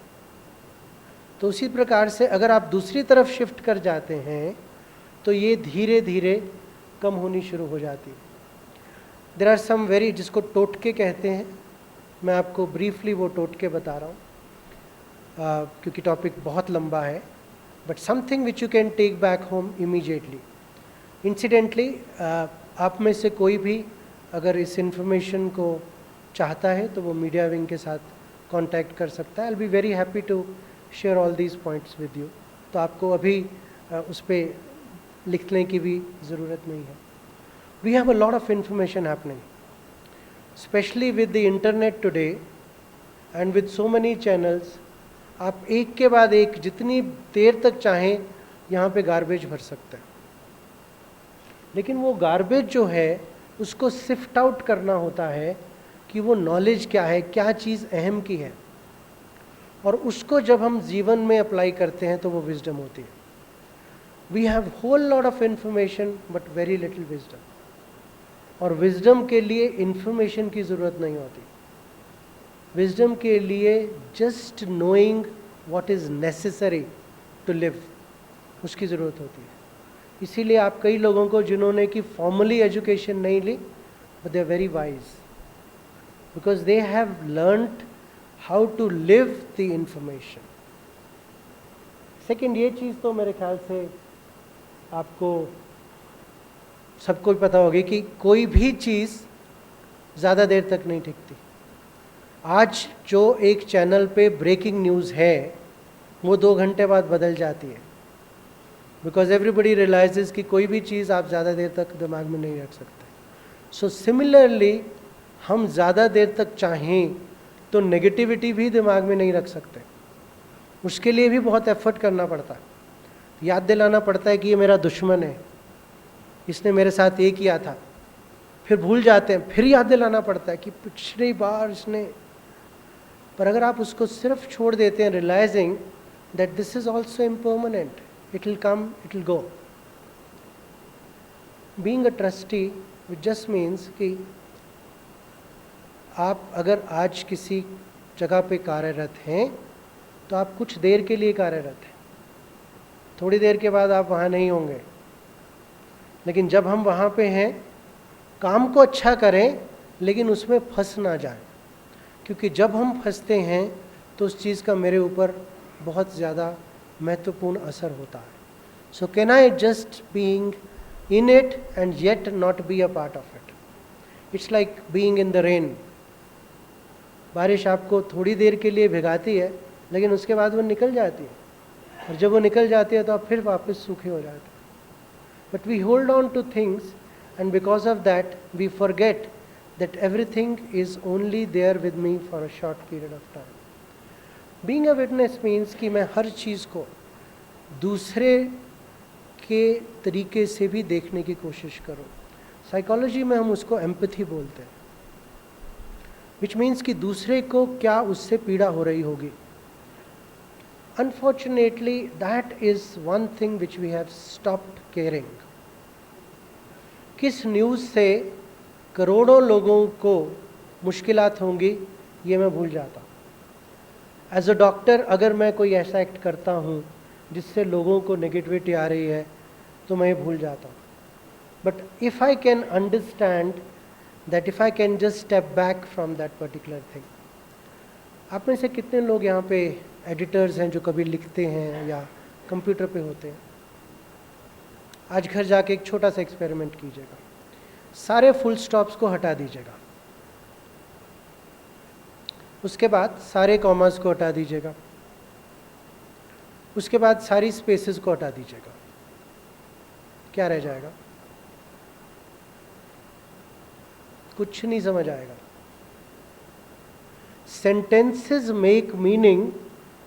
तो उसी प्रकार से अगर आप दूसरी तरफ शिफ्ट कर जाते हैं तो ये धीरे धीरे कम होनी शुरू हो जाती है। देयर आर सम वेरी, जिसको टोटके कहते हैं, मैं आपको ब्रीफली वो टोटके बता रहा हूँ क्योंकि टॉपिक बहुत लंबा है। But something which you can take back home immediately. Incidentally आप में से कोई भी अगर इस इंफॉर्मेशन को चाहता है तो वो मीडिया विंग के साथ कांटेक्ट कर सकता है। I will be very happy to share all these points with you. तो आपको अभी उस पर लिखने की भी ज़रूरत नहीं है। We have a lot of information happening, specially with the internet today and with so many channels. आप एक के बाद एक जितनी देर तक चाहें यहाँ पे गार्बेज भर सकते हैं, लेकिन वो गार्बेज जो है उसको सिफ्ट आउट करना होता है कि वो नॉलेज क्या है, क्या चीज़ अहम की है, और उसको जब हम जीवन में अप्लाई करते हैं तो वो विजडम होती है। We have whole lot of information but very little wisdom. और विजडम के लिए इंफॉर्मेशन की ज़रूरत नहीं होती। विजडम के लिए just knowing what is necessary to live, उसकी ज़रूरत होती है। इसीलिए आप कई लोगों को जिन्होंने कि फॉर्मली एजुकेशन नहीं ली, but they are very wise because they have learned how to live the information. Second, ये चीज़ तो मेरे ख्याल से आपको सबको पता होगी कि कोई भी चीज़ ज़्यादा देर तक नहीं टिकती। आज जो एक चैनल पे ब्रेकिंग न्यूज़ है वो 2 घंटे बाद बदल जाती है, बिकॉज एवरीबडी रियलाइजेज कि कोई भी चीज़ आप ज़्यादा देर तक दिमाग में नहीं रख सकते। सो सिमिलरली हम ज़्यादा देर तक चाहें तो नेगेटिविटी भी दिमाग में नहीं रख सकते। उसके लिए भी बहुत एफर्ट करना पड़ता है, याद दिलाना पड़ता है कि ये मेरा दुश्मन है, इसने मेरे साथ ये किया था, फिर भूल जाते हैं, फिर याद दिलाना पड़ता है कि पिछली बार इसने। पर अगर आप उसको सिर्फ छोड़ देते हैं, realizing that this is also impermanent, it will come, it will go. Being a trustee which just means कि आप अगर आज किसी जगह पे कार्यरत हैं तो आप कुछ देर के लिए कार्यरत हैं, थोड़ी देर के बाद आप वहाँ नहीं होंगे। लेकिन जब हम वहाँ पे हैं, काम को अच्छा करें लेकिन उसमें फंस ना जाएं, क्योंकि जब हम फंसते हैं तो उस चीज़ का मेरे ऊपर बहुत ज़्यादा महत्वपूर्ण असर होता है। So can I just being in it and yet not be a part of it. It's like being in the rain. बारिश आपको थोड़ी देर के लिए भिगाती है लेकिन उसके बाद वो निकल जाती है, और जब वो निकल जाती है तो आप फिर वापस सूखे हो जाते हैं। But we hold on to things and because of that we forget that everything is only there with me for a short period of time. Being a witness means कि मैं हर चीज़ को दूसरे के तरीके से भी देखने की कोशिश करूं। साइकोलॉजी में हम उसको एम्पैथी बोलते हैं, which means कि दूसरे को क्या उससे पीड़ा हो रही होगी। Unfortunately that is one thing which we have stopped caring. किस न्यूज़ से करोड़ों लोगों को मुश्किलात होंगी ये मैं भूल जाता हूँ। एज अ डॉक्टर अगर मैं कोई ऐसा एक्ट करता हूँ जिससे लोगों को नेगेटिविटी आ रही है तो मैं ये भूल जाता हूँ। But if I can understand that, if I can just step back from that particular thing. आप में से कितने लोग यहाँ पे एडिटर्स हैं जो कभी लिखते हैं या कंप्यूटर पे होते हैं? आज घर जाके एक छोटा सा एक्सपेरिमेंट कीजिएगा, सारे फुल स्टॉप्स को हटा दीजिएगा, उसके बाद सारे कॉमास को हटा दीजिएगा, उसके बाद सारी स्पेसेस को हटा दीजिएगा। क्या रह जाएगा? कुछ नहीं समझ आएगा। Sentences make meaning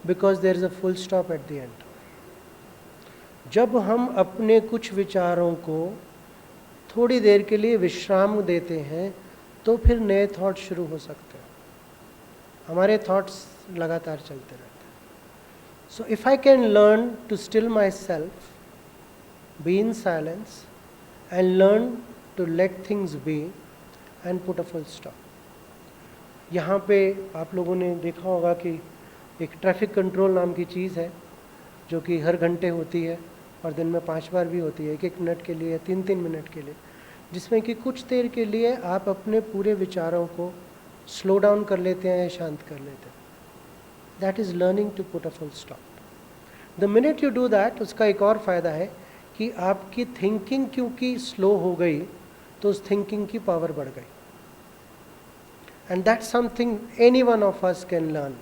because there is a full stop at the end. जब हम अपने कुछ विचारों को थोड़ी देर के लिए विश्राम देते हैं तो फिर नए थॉट शुरू हो सकते हैं। हमारे थॉट्स लगातार चलते रहते हैं। So if I can learn to still myself, be in silence, and learn to let things be and put a full stop. यहाँ पे आप लोगों ने देखा होगा कि एक ट्रैफिक कंट्रोल नाम की चीज़ है जो कि हर घंटे होती है और दिन में 5 बार भी होती है, 1-1 मिनट के लिए, 3-3 मिनट के लिए, जिसमें कि कुछ देर के लिए आप अपने पूरे विचारों को स्लो डाउन कर लेते हैं या शांत कर लेते हैं. That is learning to put a full stop. The minute you do that, उसका एक और फ़ायदा है कि आपकी थिंकिंग क्योंकि स्लो हो गई तो उस थिंकिंग की पावर बढ़ गई. And that's something any one of us can learn.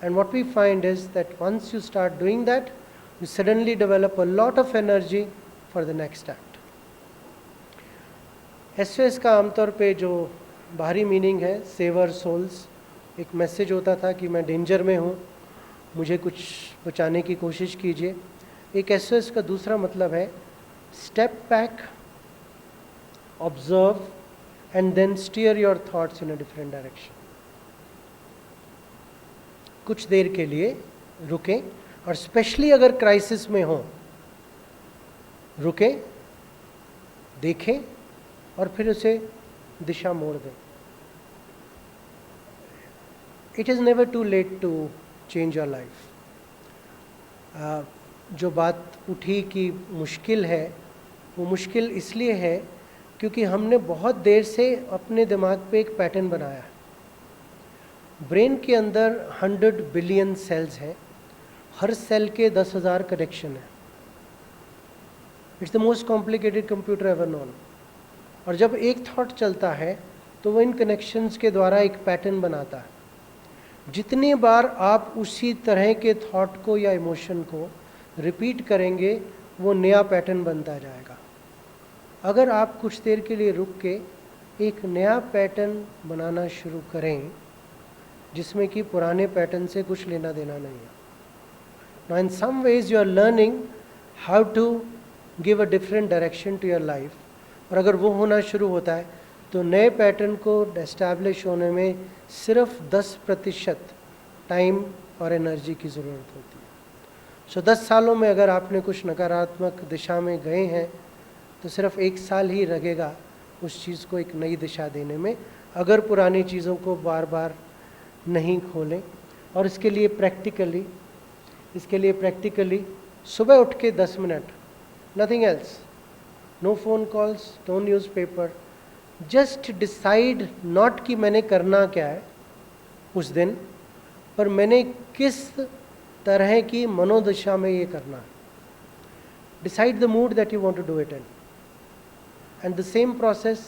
And what we find is that once you start doing that, you suddenly develop a lot of energy for the next act. SOS का आमतौर पे जो बाहरी meaning है, saver souls, एक message होता था कि मैं डेंजर में हूँ, मुझे कुछ बचाने की कोशिश कीजिए. एक एसओएस का दूसरा मतलब है step back, observe and then steer your thoughts in a different direction. कुछ देर के लिए रुकें, और स्पेशली अगर क्राइसिस में हो, रुकें, देखें और फिर उसे दिशा मोड़ दें. It is never too late to change your life. जो बात उठी कि मुश्किल है, वो मुश्किल इसलिए है क्योंकि हमने बहुत देर से अपने दिमाग पे एक पैटर्न बनाया है. ब्रेन के अंदर 100 बिलियन सेल्स हैं, हर सेल के 10,000 कनेक्शन हैं. It's the most complicated computer ever known. और जब एक थॉट चलता है तो वो इन कनेक्शंस के द्वारा एक पैटर्न बनाता है. जितनी बार आप उसी तरह के थॉट को या इमोशन को रिपीट करेंगे, वो नया पैटर्न बनता जाएगा. अगर आप कुछ देर के लिए रुक के एक नया पैटर्न बनाना शुरू करें जिसमें कि पुराने पैटर्न से कुछ लेना देना नहीं है. Now in some ways you are learning how to give a different direction to your life. और अगर वो होना शुरू होता है तो नए पैटर्न को एस्टैब्लिश होने में सिर्फ 10% टाइम और एनर्जी की ज़रूरत होती है. सो 10 सालों में अगर आपने कुछ नकारात्मक दिशा में गए हैं तो सिर्फ 1 साल ही लगेगा उस चीज़ को एक नई दिशा देने में, अगर पुरानी चीज़ों को बार बार नहीं खोलें. और इसके लिए प्रैक्टिकली सुबह उठ के 10 minute, nothing else, no phone calls, don't use paper, just decide not कि मैंने करना क्या है उस दिन, पर मैंने किस तरह की मनोदशा में ये करना है. Decide the mood that you want to do it in, and the same process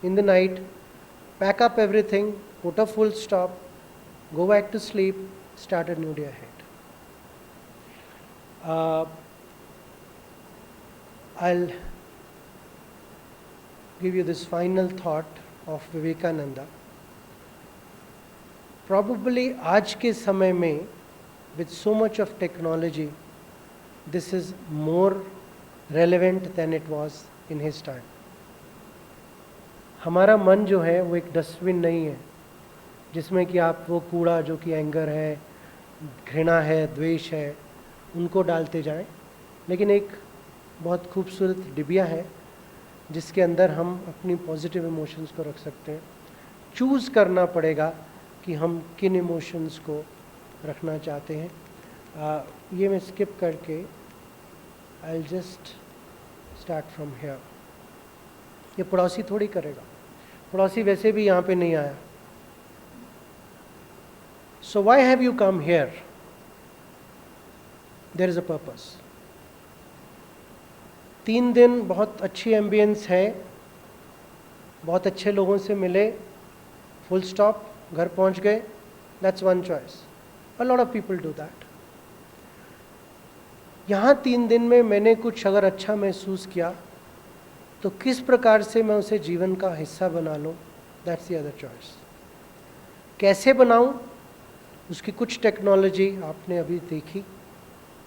in the night. Pack up everything, put a full stop, go back to sleep, start a new day ahead. I'll give you this final thought of Vivekananda. Probably आज के समय में with so much of technology, this is more relevant than it was in his time. हमारा मन जो है वो एक डस्टबिन नहीं है जिसमें कि आप वो कूड़ा जो कि एंगर है, घृणा है, द्वेष है, उनको डालते जाएं, लेकिन एक बहुत खूबसूरत डिबिया है जिसके अंदर हम अपनी पॉजिटिव इमोशंस को रख सकते हैं. चूज़ करना पड़ेगा कि हम किन इमोशंस को रखना चाहते हैं. ये मैं स्किप करके I will just start from here. ये पड़ोसी थोड़ी करेगा, पड़ोसी वैसे भी यहाँ पे नहीं आया. So why have you come here? There is a purpose. 3 दिन बहुत अच्छी एम्बियंस है, बहुत अच्छे लोगों से मिले, फुल स्टॉप, घर पहुंच गए. That's one choice. A lot of people do that. यहाँ 3 दिन में मैंने कुछ अगर अच्छा महसूस किया तो किस प्रकार से मैं उसे जीवन का हिस्सा बना लूँ, That's the other choice. कैसे बनाऊँ, उसकी कुछ टेक्नोलॉजी आपने अभी देखी.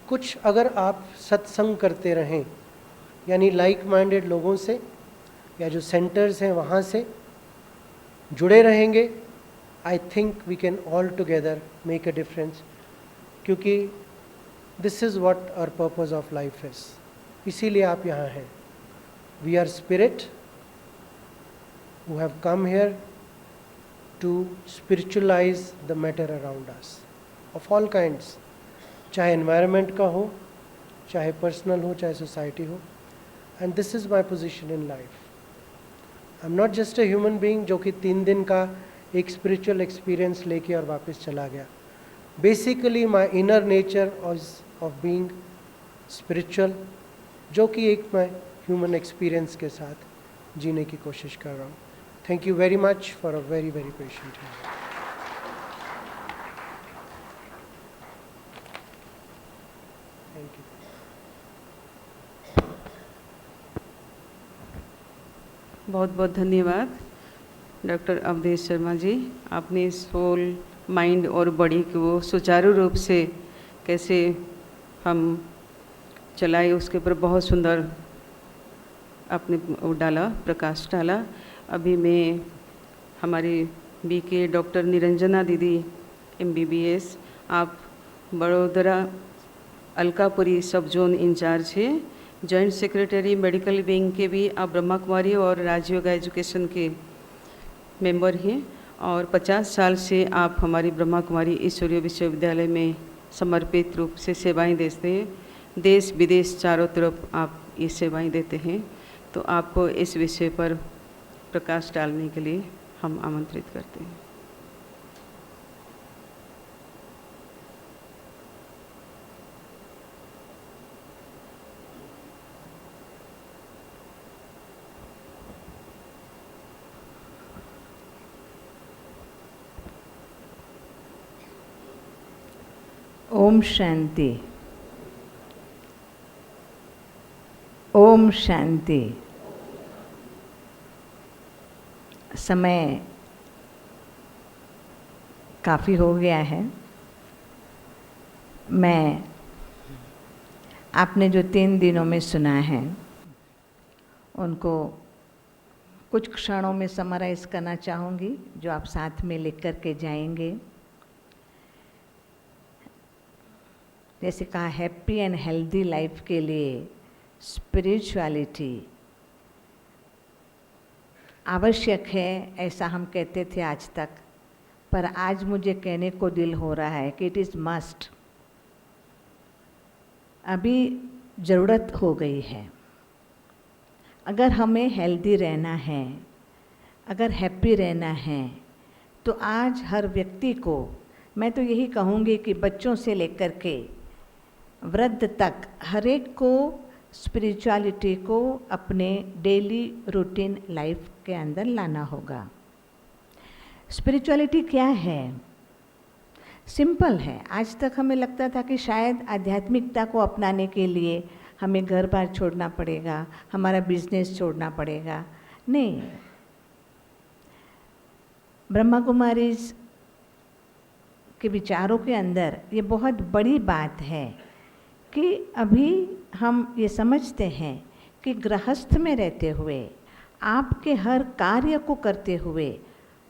कुछ अगर आप सत्संग करते रहें, यानी लाइक माइंडेड लोगों से या जो सेंटर्स हैं वहाँ से जुड़े रहेंगे, I think we can all together make a difference. क्योंकि this is what our purpose of life is. इसीलिए आप यहाँ हैं। We are spirit who have come here to spiritualize the matter around us of all kinds, चाहे environment का हो, चाहे personal हो, चाहे society हो, and this is my position in life. I'm not just a human being जो कि 3 दिन का एक spiritual experience लेके और वापस चला गया। Basically my inner nature of being spiritual, जो कि एक मैं human experience के साथ जीने की कोशिश कर रहा हूँ। Thank you very much for a very, very patient hearing. Thank you. बहुत बहुत धन्यवाद डॉक्टर अवधेश शर्मा जी। आपने सोल, माइंड और बॉडी को सुचारू रूप से कैसे हम चलाए उसके ऊपर बहुत सुंदर आपने वो डाला, प्रकाश डाला। अभी मैं हमारी बीके डॉक्टर निरंजना दीदी MBBS, आप बड़ोदरा अलकापुरी सब जोन इंचार्ज है, जॉइंट सेक्रेटरी मेडिकल विंग के भी आप ब्रह्मा कुमारी और राजयोग एजुकेशन के मेंबर हैं और 50 साल से आप हमारी ब्रह्मा कुमारी ईश्वरीय विश्वविद्यालय में समर्पित रूप से सेवाएं देते हैं। देश विदेश चारों तरफ आप ये सेवाएं देते हैं, तो आपको इस विषय पर प्रकाश डालने के लिए हम आमंत्रित करते हैं। ओम शांति। ओम शांति। समय काफ़ी हो गया है। मैं आपने जो 3 दिनों में सुना है उनको कुछ क्षणों में समराइज़ करना चाहूँगी, जो आप साथ में लिख कर के जाएंगे। जैसे कहा, हैप्पी एंड हेल्दी लाइफ के लिए स्पिरिचुअलिटी आवश्यक है, ऐसा हम कहते थे आज तक, पर आज मुझे कहने को दिल हो रहा है कि इट इज़ मस्ट। अभी ज़रूरत हो गई है। अगर हमें हेल्दी रहना है, अगर हैप्पी रहना है, तो आज हर व्यक्ति को, मैं तो यही कहूँगी कि बच्चों से लेकर के वृद्ध तक हर एक को स्पिरिचुअलिटी को अपने डेली रूटीन लाइफ के अंदर लाना होगा। स्पिरिचुअलिटी क्या है? सिंपल है। आज तक हमें लगता था कि शायद आध्यात्मिकता को अपनाने के लिए हमें घर बार छोड़ना पड़ेगा, हमारा बिजनेस छोड़ना पड़ेगा। नहीं, ब्रह्मा कुमारीज के विचारों के अंदर ये बहुत बड़ी बात है कि अभी हम ये समझते हैं कि गृहस्थ में रहते हुए, आपके हर कार्य को करते हुए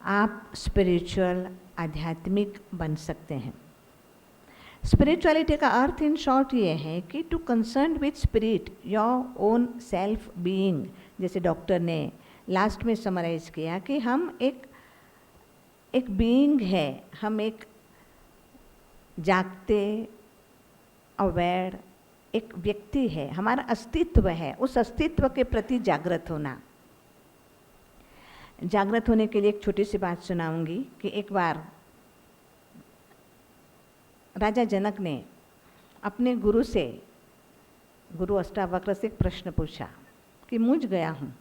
आप स्पिरिचुअल, आध्यात्मिक बन सकते हैं। स्पिरिचुअलिटी का अर्थ इन शॉर्ट ये है कि to concern with spirit, your own self being. जैसे डॉक्टर ने लास्ट में समराइज किया कि हम एक बीइंग है, हम एक जागते अवेयर एक व्यक्ति है, हमारा अस्तित्व है। उस अस्तित्व के प्रति जागृत होना। जागृत होने के लिए एक छोटी सी बात सुनाऊंगी कि एक बार राजा जनक ने अपने गुरु से, गुरु अष्टावक्र से एक प्रश्न पूछा कि मुझ गया हूँ।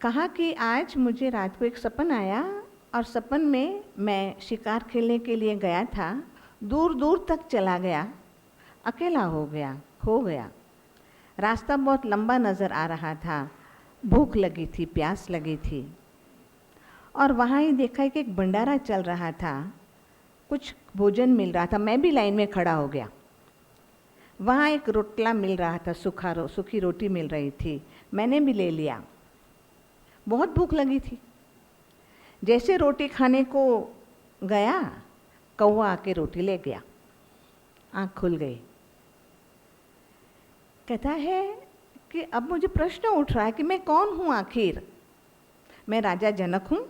कहा कि आज मुझे रात को एक सपन आया और सपन में मैं शिकार खेलने के लिए गया था, दूर दूर तक चला गया, अकेला हो गया, खो गया। रास्ता बहुत लंबा नज़र आ रहा था, भूख लगी थी, प्यास लगी थी, और वहाँ ही देखा कि एक भंडारा चल रहा था, कुछ भोजन मिल रहा था। मैं भी लाइन में खड़ा हो गया। वहाँ एक रोटला मिल रहा था, सूखी रोटी मिल रही थी, मैंने भी ले लिया। बहुत भूख लगी थी। जैसे रोटी खाने को गया कौवा आके रोटी ले गया, आँख खुल गई। कहता है कि अब मुझे प्रश्न उठ रहा है कि मैं कौन हूँ आखिर? मैं राजा जनक हूँ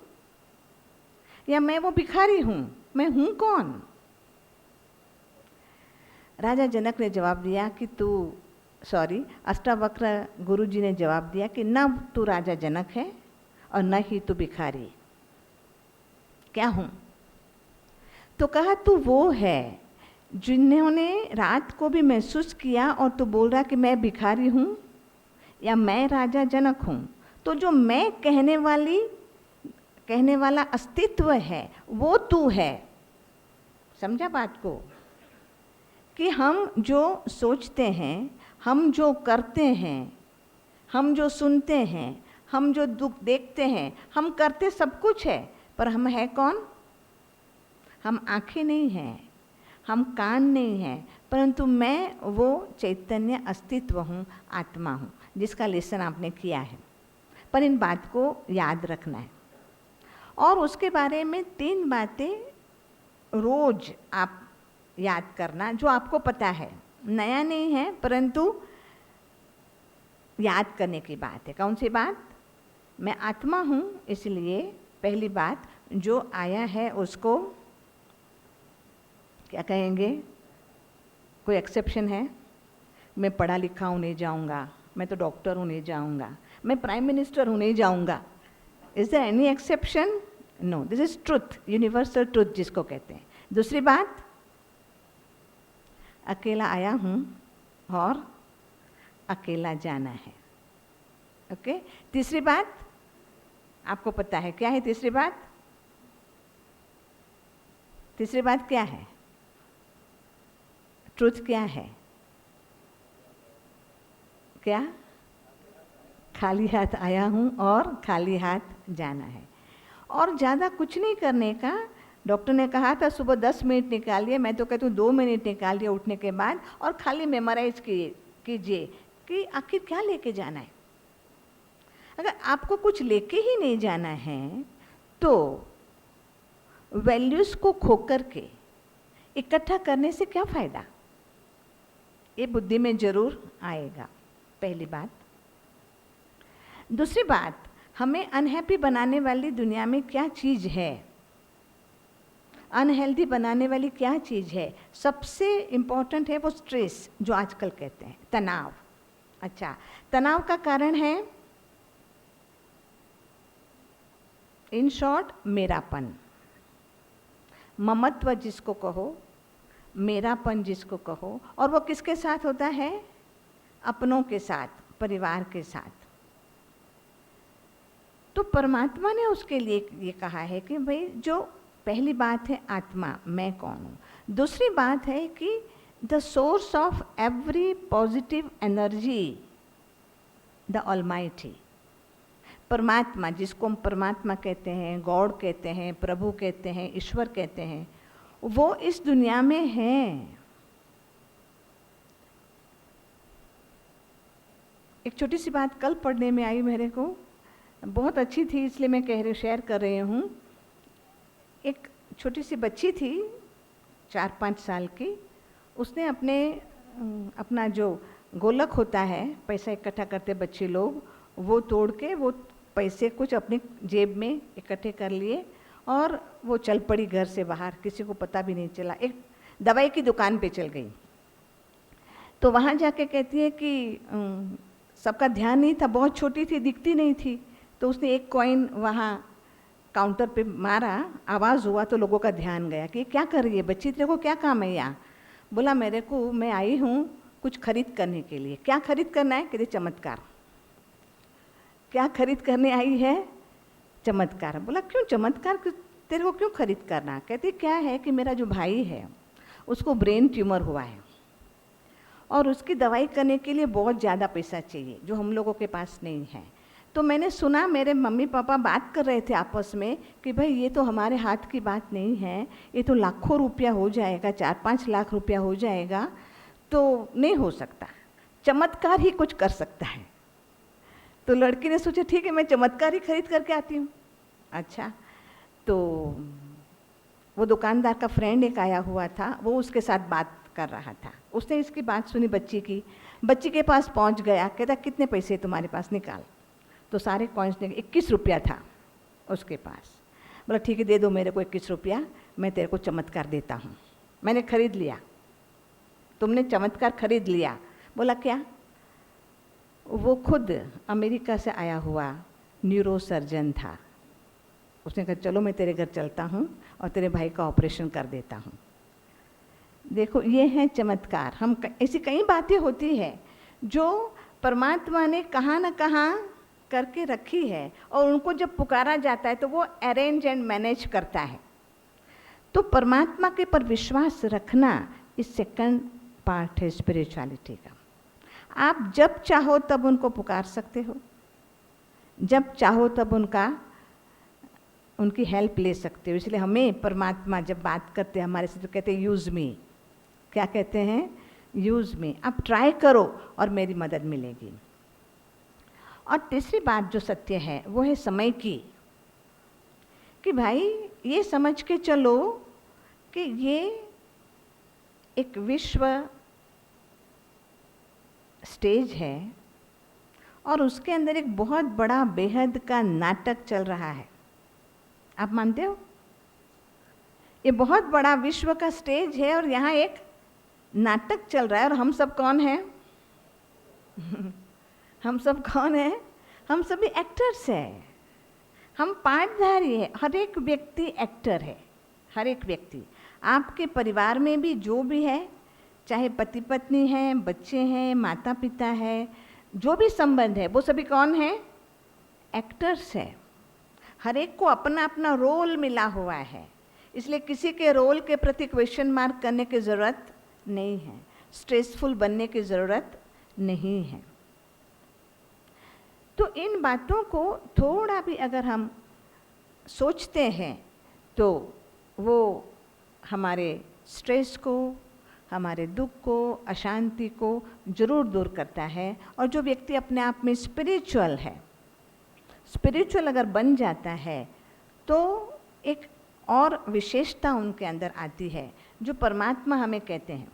या मैं वो भिखारी हूँ? मैं हूँ कौन? राजा जनक ने जवाब दिया कि अष्टावक्र गुरु जी ने जवाब दिया कि न तू राजा जनक है और न ही तू भिखारी। क्या हूँ? तो कहा तू वो है जिन्होंने रात को भी महसूस किया और तू बोल रहा कि मैं भिखारी हूँ या मैं राजा जनक हूँ। तो जो मैं कहने वाला अस्तित्व है वो तू है। समझा बात को? कि हम जो सोचते हैं, हम जो करते हैं, हम जो सुनते हैं, हम जो दुख देखते हैं, हम करते सब कुछ है, पर हम है कौन? हम आँखें नहीं हैं, हम कान नहीं हैं, परंतु मैं वो चैतन्य अस्तित्व हूँ, आत्मा हूँ, जिसका लेसन आपने किया है। पर इन बात को याद रखना है और उसके बारे में 3 बातें रोज आप याद करना जो आपको पता है, नया नहीं है परंतु याद करने की बात है। कौन सी बात? मैं आत्मा हूँ, इसलिए पहली बात जो आया है उसको क्या कहेंगे? कोई एक्सेप्शन है? मैं पढ़ा लिखा हूँ नहीं जाऊँगा, मैं तो डॉक्टर हूँ नहीं जाऊँगा, मैं प्राइम मिनिस्टर हूँ नहीं जाऊँगा। Is there any exception? No, this is truth, universal truth जिसको कहते हैं। दूसरी बात, अकेला आया हूँ और अकेला जाना है। ओके? तीसरी बात आपको पता है क्या है? तीसरी बात क्या है? ट्रुथ क्या है? क्या? खाली हाथ आया हूँ और खाली हाथ जाना है। और ज़्यादा कुछ नहीं करने का। डॉक्टर ने कहा था सुबह 10 मिनट निकालिए, मैं तो कहती हूँ 2 मिनट निकालिए उठने के बाद और खाली मेमोराइज कीजिए कि आखिर क्या लेके जाना है। अगर आपको कुछ लेके ही नहीं जाना है तो वैल्यूज़ को खोकर के इकट्ठा करने से क्या फ़ायदा? ये बुद्धि में ज़रूर आएगा, पहली बात। दूसरी बात, हमें अनहैप्पी बनाने वाली दुनिया में क्या चीज़ है, अनहेल्दी बनाने वाली क्या चीज़ है? सबसे इम्पॉर्टेंट है वो स्ट्रेस, जो आजकल कहते हैं तनाव। अच्छा, तनाव का कारण है इन शॉर्ट मेरापन, ममत्व जिसको कहो, मेरापन जिसको कहो। और वो किसके साथ होता है? अपनों के साथ, परिवार के साथ। तो परमात्मा ने उसके लिए ये कहा है कि भाई जो पहली बात है आत्मा, मैं कौन हूँ। दूसरी बात है कि the source of every positive energy, the almighty, परमात्मा जिसको हम परमात्मा कहते हैं, गॉड कहते हैं, प्रभु कहते हैं, ईश्वर कहते हैं, वो इस दुनिया में है। एक छोटी सी बात कल पढ़ने में आई मेरे को, बहुत अच्छी थी इसलिए मैं शेयर कर रही हूँ। एक छोटी सी बच्ची थी 4-5 साल की, उसने अपना जो गोलक होता है, पैसा इकट्ठा करते बच्चे लोग, वो तोड़ के वो पैसे कुछ अपनी जेब में इकट्ठे कर लिए और वो चल पड़ी घर से बाहर, किसी को पता भी नहीं चला। एक दवाई की दुकान पे चल गई तो वहाँ जाके कहती है कि सबका ध्यान नहीं था, बहुत छोटी थी, दिखती नहीं थी, तो उसने एक कॉइन वहाँ काउंटर पे मारा, आवाज़ हुआ तो लोगों का ध्यान गया कि क्या कर रही है बच्ची, तेरे को क्या काम है यहाँ? बोला मैं आई हूँ कुछ खरीद करने के लिए। क्या खरीद करना है? कहते चमत्कार। क्या खरीद करने आई है? चमत्कार। बोला क्यों चमत्कार, तेरे को क्यों खरीद करना? कहती क्या है कि मेरा जो भाई है उसको ब्रेन ट्यूमर हुआ है और उसकी दवाई करने के लिए बहुत ज़्यादा पैसा चाहिए जो हम लोगों के पास नहीं है। तो मैंने सुना मेरे मम्मी पापा बात कर रहे थे आपस में कि भाई ये तो हमारे हाथ की बात नहीं है, ये तो लाखों रुपया हो जाएगा, 4-5 लाख रुपया हो जाएगा, तो नहीं हो सकता, चमत्कार ही कुछ कर सकता है। तो लड़की ने सोचा ठीक है मैं चमत्कार ही खरीद करके आती हूँ। अच्छा, तो वो दुकानदार का फ्रेंड एक आया हुआ था, वो उसके साथ बात कर रहा था। उसने इसकी बात सुनी बच्ची की, बच्ची के पास पहुंच गया, कहता कितने पैसे तुम्हारे पास, निकाल। तो सारे कॉइन्स ने 21 रुपया था उसके पास। बोला ठीक है दे दो मेरे को 21 रुपया, मैं तेरे को चमत्कार देता हूँ। मैंने खरीद लिया। तुमने चमत्कार खरीद लिया। बोला क्या? वो खुद अमेरिका से आया हुआ न्यूरो सर्जन था। उसने कहा चलो मैं तेरे घर चलता हूँ और तेरे भाई का ऑपरेशन कर देता हूँ। देखो ये है चमत्कार। हम ऐसी कई बातें होती है जो परमात्मा ने कहाँ न कहाँ करके रखी है, और उनको जब पुकारा जाता है तो वो अरेंज एंड मैनेज करता है। तो परमात्मा के पर विश्वास रखना इस सेकंड पार्ट है स्पिरिचुअलिटी का। आप जब चाहो तब उनको पुकार सकते हो, जब चाहो तब उनकी हेल्प ले सकते हो। इसलिए हमें परमात्मा जब बात करते हैं हमारे से तो कहते हैं यूज़ मी। क्या कहते हैं? यूज़ मी। आप ट्राई करो और मेरी मदद मिलेगी। और तीसरी बात जो सत्य है वो है समय की, कि भाई ये समझ के चलो कि ये एक विश्व स्टेज है और उसके अंदर एक बहुत बड़ा बेहद का नाटक चल रहा है। आप मानते हो? ये बहुत बड़ा विश्व का स्टेज है और यहाँ एक नाटक चल रहा है। और हम सब कौन हैं? हम सब कौन हैं? हम सभी एक्टर्स हैं। हम पार्टधारी हैं। हर एक व्यक्ति एक्टर है, हर एक व्यक्ति। आपके परिवार में भी जो भी है, चाहे पति पत्नी हैं, बच्चे हैं, माता पिता है, जो भी संबंध है, वो सभी कौन है? एक्टर्स है। हर एक को अपना अपना रोल मिला हुआ है। इसलिए किसी के रोल के प्रति क्वेश्चन मार्क करने की ज़रूरत नहीं है, स्ट्रेसफुल बनने की ज़रूरत नहीं है। तो इन बातों को थोड़ा भी अगर हम सोचते हैं तो वो हमारे स्ट्रेस को, हमारे दुख को, अशांति को जरूर दूर करता है। और जो व्यक्ति अपने आप में स्पिरिचुअल है, स्पिरिचुअल अगर बन जाता है तो एक और विशेषता उनके अंदर आती है जो परमात्मा हमें कहते हैं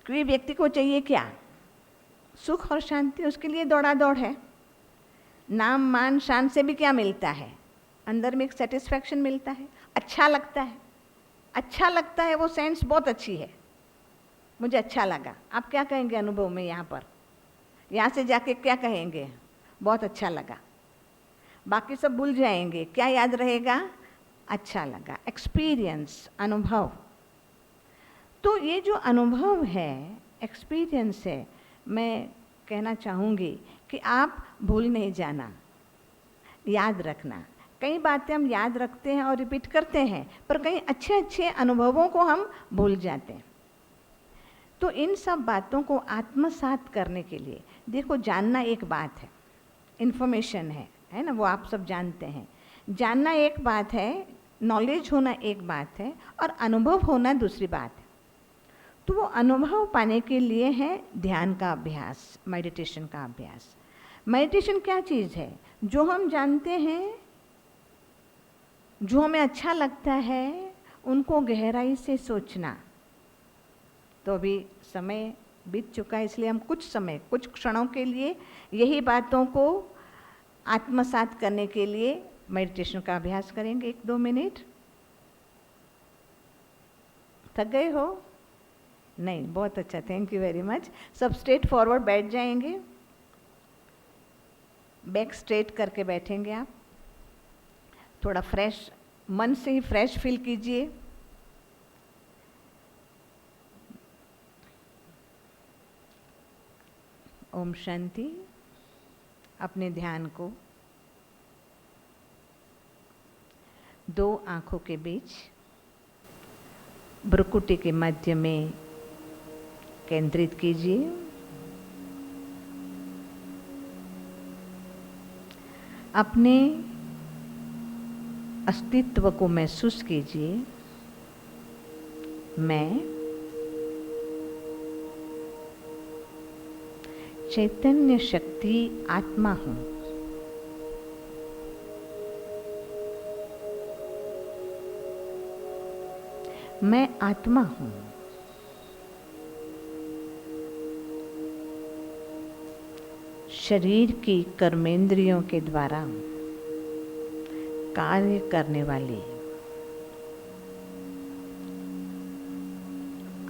कि व्यक्ति को चाहिए क्या? सुख और शांति। उसके लिए दौड़ा दौड़ है। नाम मान शान से भी क्या मिलता है? अंदर में एक सेटिस्फैक्शन मिलता है, अच्छा लगता है। अच्छा लगता है वो सेंस बहुत अच्छी है। मुझे अच्छा लगा। आप क्या कहेंगे अनुभव में? यहाँ पर, यहाँ से जाके क्या कहेंगे? बहुत अच्छा लगा। बाकी सब भूल जाएंगे। क्या याद रहेगा? अच्छा लगा। एक्सपीरियंस, अनुभव। तो ये जो अनुभव है, एक्सपीरियंस है, मैं कहना चाहूँगी कि आप भूल नहीं जाना, याद रखना। कई बातें हम याद रखते हैं और रिपीट करते हैं, पर कई अच्छे अच्छे अनुभवों को हम भूल जाते हैं। तो इन सब बातों को आत्मसात करने के लिए, देखो जानना एक बात है, इन्फॉर्मेशन है ना, वो आप सब जानते हैं। जानना एक बात है, नॉलेज होना एक बात है, और अनुभव होना दूसरी बात है। तो वो अनुभव पाने के लिए है ध्यान का अभ्यास, मेडिटेशन का अभ्यास। मेडिटेशन क्या चीज़ है? जो हम जानते हैं, जो हमें अच्छा लगता है, उनको गहराई से सोचना। तो अभी समय बीत चुका है, इसलिए हम कुछ समय, कुछ क्षणों के लिए यही बातों को आत्मसात करने के लिए मेडिटेशन का अभ्यास करेंगे। 1-2 मिनट। थक गए हो? नहीं, बहुत अच्छा, थैंक यू वेरी मच। सब स्ट्रेट फॉरवर्ड बैठ जाएंगे, बैक स्ट्रेट करके बैठेंगे आप। थोड़ा फ्रेश, मन से ही फ्रेश फील कीजिए। ओम शांति। अपने ध्यान को 2 आँखों के बीच भ्रुकुटी के मध्य में केंद्रित कीजिए। अपने अस्तित्व को महसूस कीजिए। मैं चैतन्य शक्ति आत्मा हूँ। मैं आत्मा हूँ। शरीर की कर्मेंद्रियों के द्वारा कार्य करने वाली,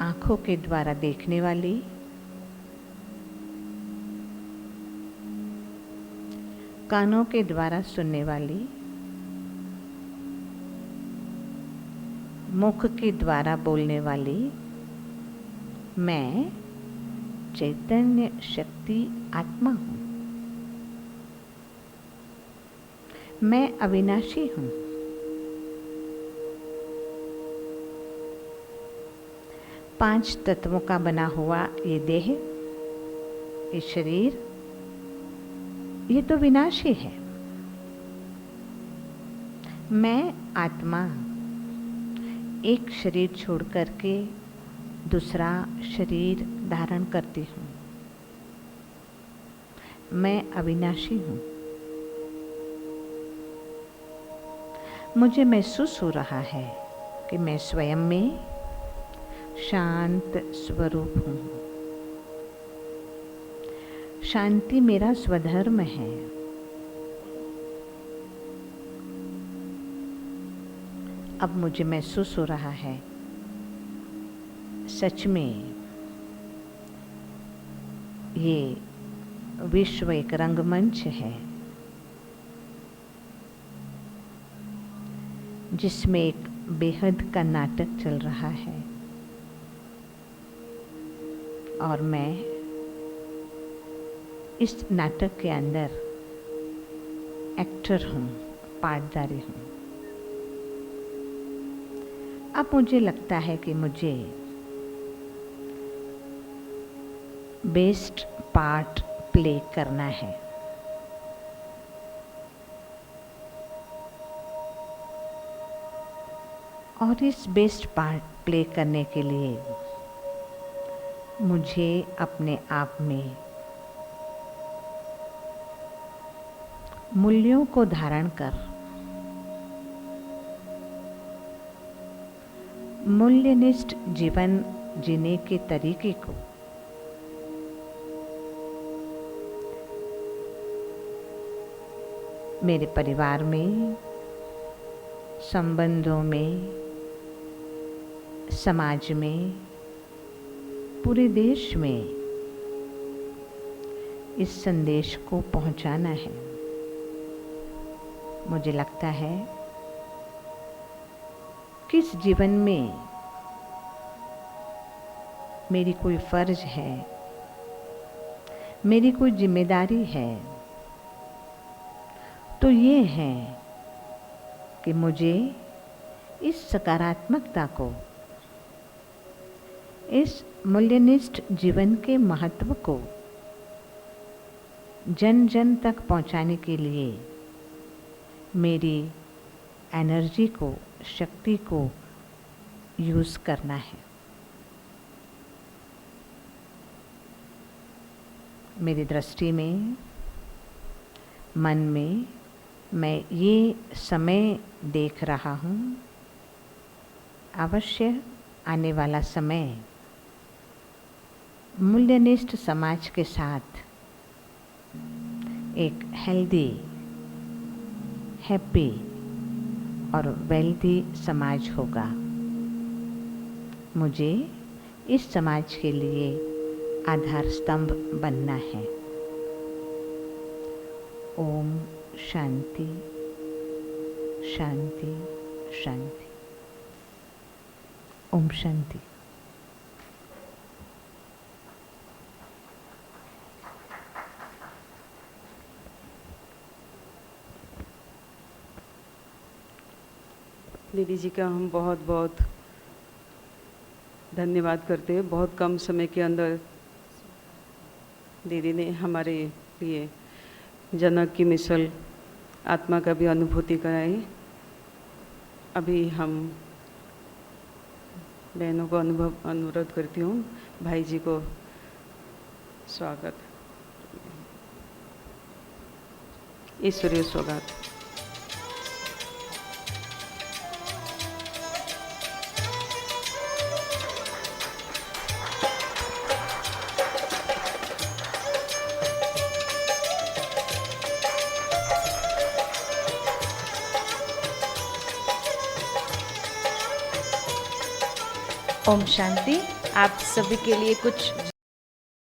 आँखों के द्वारा देखने वाली, कानों के द्वारा सुनने वाली, मुख के द्वारा बोलने वाली मैं चैतन्य शक्ति आत्मा हूँ। मैं अविनाशी हूँ। पांच तत्वों का बना हुआ ये देह, ये शरीर, ये तो विनाशी है। मैं आत्मा एक शरीर छोड़ करके दूसरा शरीर धारण करती हूँ। मैं अविनाशी हूँ। मुझे महसूस हो रहा है कि मैं स्वयं में शांत स्वरूप हूँ। शांति मेरा स्वधर्म है। अब मुझे महसूस हो रहा है सच में ये विश्व एक रंगमंच है जिसमें एक बेहद का नाटक चल रहा है और मैं इस नाटक के अंदर एक्टर हूँ, पार्टदारी हूँ। अब मुझे लगता है कि मुझे बेस्ट पार्ट प्ले करना है। और इस बेस्ट पार्ट प्ले करने के लिए मुझे अपने आप में मूल्यों को धारण कर मूल्यनिष्ठ जीवन जीने के तरीके को मेरे परिवार में, संबंधों में, समाज में, पूरे देश में इस संदेश को पहुंचाना है। मुझे लगता है कि इस जीवन में मेरी कोई फर्ज है, मेरी कोई जिम्मेदारी है, तो ये है कि मुझे इस सकारात्मकता को, इस मूल्यनिष्ठ जीवन के महत्व को जन जन तक पहुंचाने के लिए मेरी एनर्जी को, शक्ति को यूज़ करना है। मेरी दृष्टि में, मन में मैं ये समय देख रहा हूँ, अवश्य आने वाला समय मूल्यनिष्ठ समाज के साथ एक हेल्दी, हैप्पी और वेल्दी समाज होगा। मुझे इस समाज के लिए आधार स्तंभ बनना है। ओम शांति शांति शांति। ओम शांति। दीदी जी का हम बहुत बहुत धन्यवाद करते हैं। बहुत कम समय के अंदर दीदी ने हमारे लिए जनक की मिसल आत्मा का भी अनुभूति कराई। अभी हम बहनों को अनुरोध करती हूँ, भाई जी को स्वागत, ईश्वरीय स्वागत। ओम शांति। आप सभी के लिए कुछ